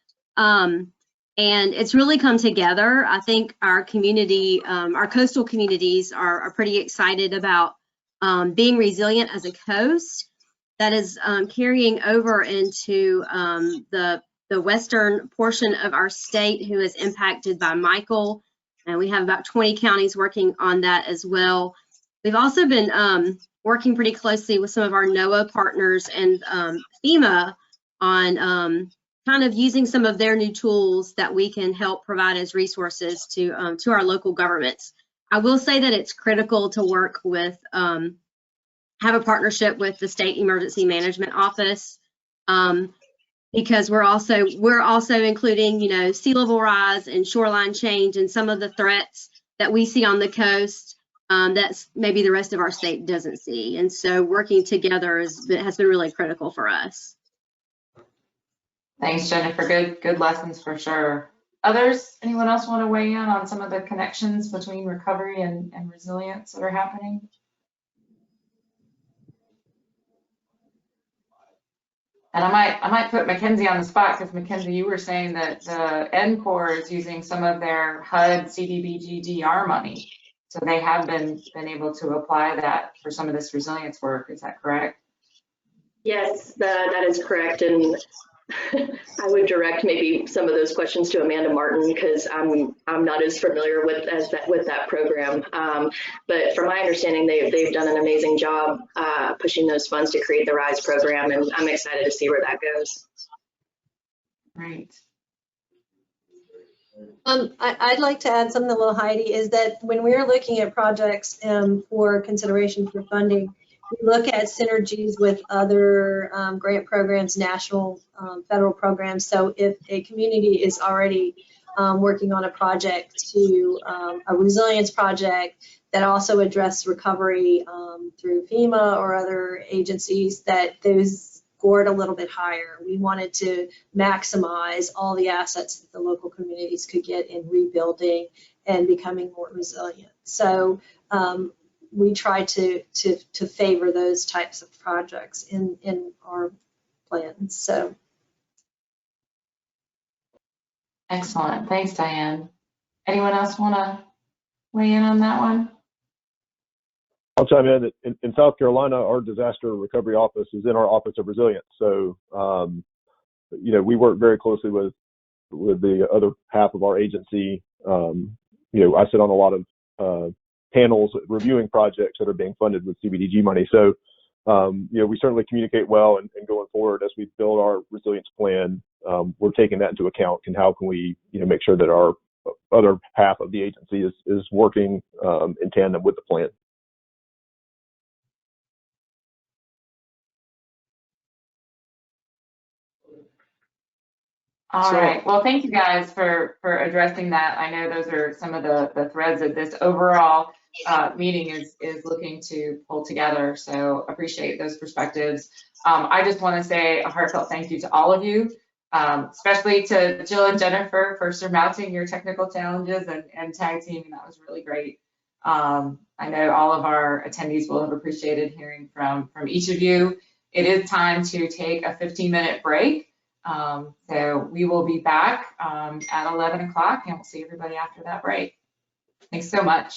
And it's really come together. I think our community, our coastal communities are pretty excited about being resilient as a coast. That is carrying over into the western portion of our state who is impacted by Michael. And we have about 20 counties working on that as well. We've also been working pretty closely with some of our NOAA partners and FEMA on kind of using some of their new tools that we can help provide as resources to our local governments. I will say that it's critical to work with, have a partnership with the State Emergency Management Office, because we're also including, sea level rise and shoreline change and some of the threats that we see on the coast that's maybe the rest of our state doesn't see. And so working together has been really critical for us. Thanks, Jennifer. Good lessons for sure. Others, anyone else want to weigh in on some of the connections between recovery and resilience that are happening? And I might put Mackenzie on the spot, because Mackenzie, you were saying that the N Corps is using some of their HUD CDBG-DR money So they have been able to apply that for some of this resilience work. Is that correct? Yes, that is correct. And I would direct maybe some of those questions to Amanda Martin, because I'm not as familiar with that program. But from my understanding, they've done an amazing job pushing those funds to create the RISE program, and I'm excited to see where that goes. Right. I'd like to add something a little, Heidi, is that when we're looking at projects for consideration for funding, we look at synergies with other grant programs, national, federal programs. So if a community is already working on a project to a resilience project that also address recovery through FEMA or other agencies, that those scored a little bit higher. We wanted to maximize all the assets that the local communities could get in rebuilding and becoming more resilient. So we try to favor those types of projects in our plans. So Excellent. Thanks, Diane. Anyone else want to weigh in on that one? I'll chime in that in South Carolina, our disaster recovery office is in our Office of Resilience. So, you know, we work very closely with the other half of our agency. You know, I sit on a lot of panels reviewing projects that are being funded with CBDG money. So, you know, we certainly communicate well, and going forward as we build our resilience plan, we're taking that into account, and how can we, you know, make sure that our other half of the agency is working in tandem with the plan. All right. Well, thank you guys for addressing that. I know those are some of the threads that this overall meeting is looking to pull together. So appreciate those perspectives. I just want to say a heartfelt thank you to all of you, especially to Jill and Jennifer for surmounting your technical challenges and tag teaming. That was really great. I know all of our attendees will have appreciated hearing from each of you. It is time to take a 15-minute break. So we will be back at 11 o'clock, and we'll see everybody after that break. Thanks so much.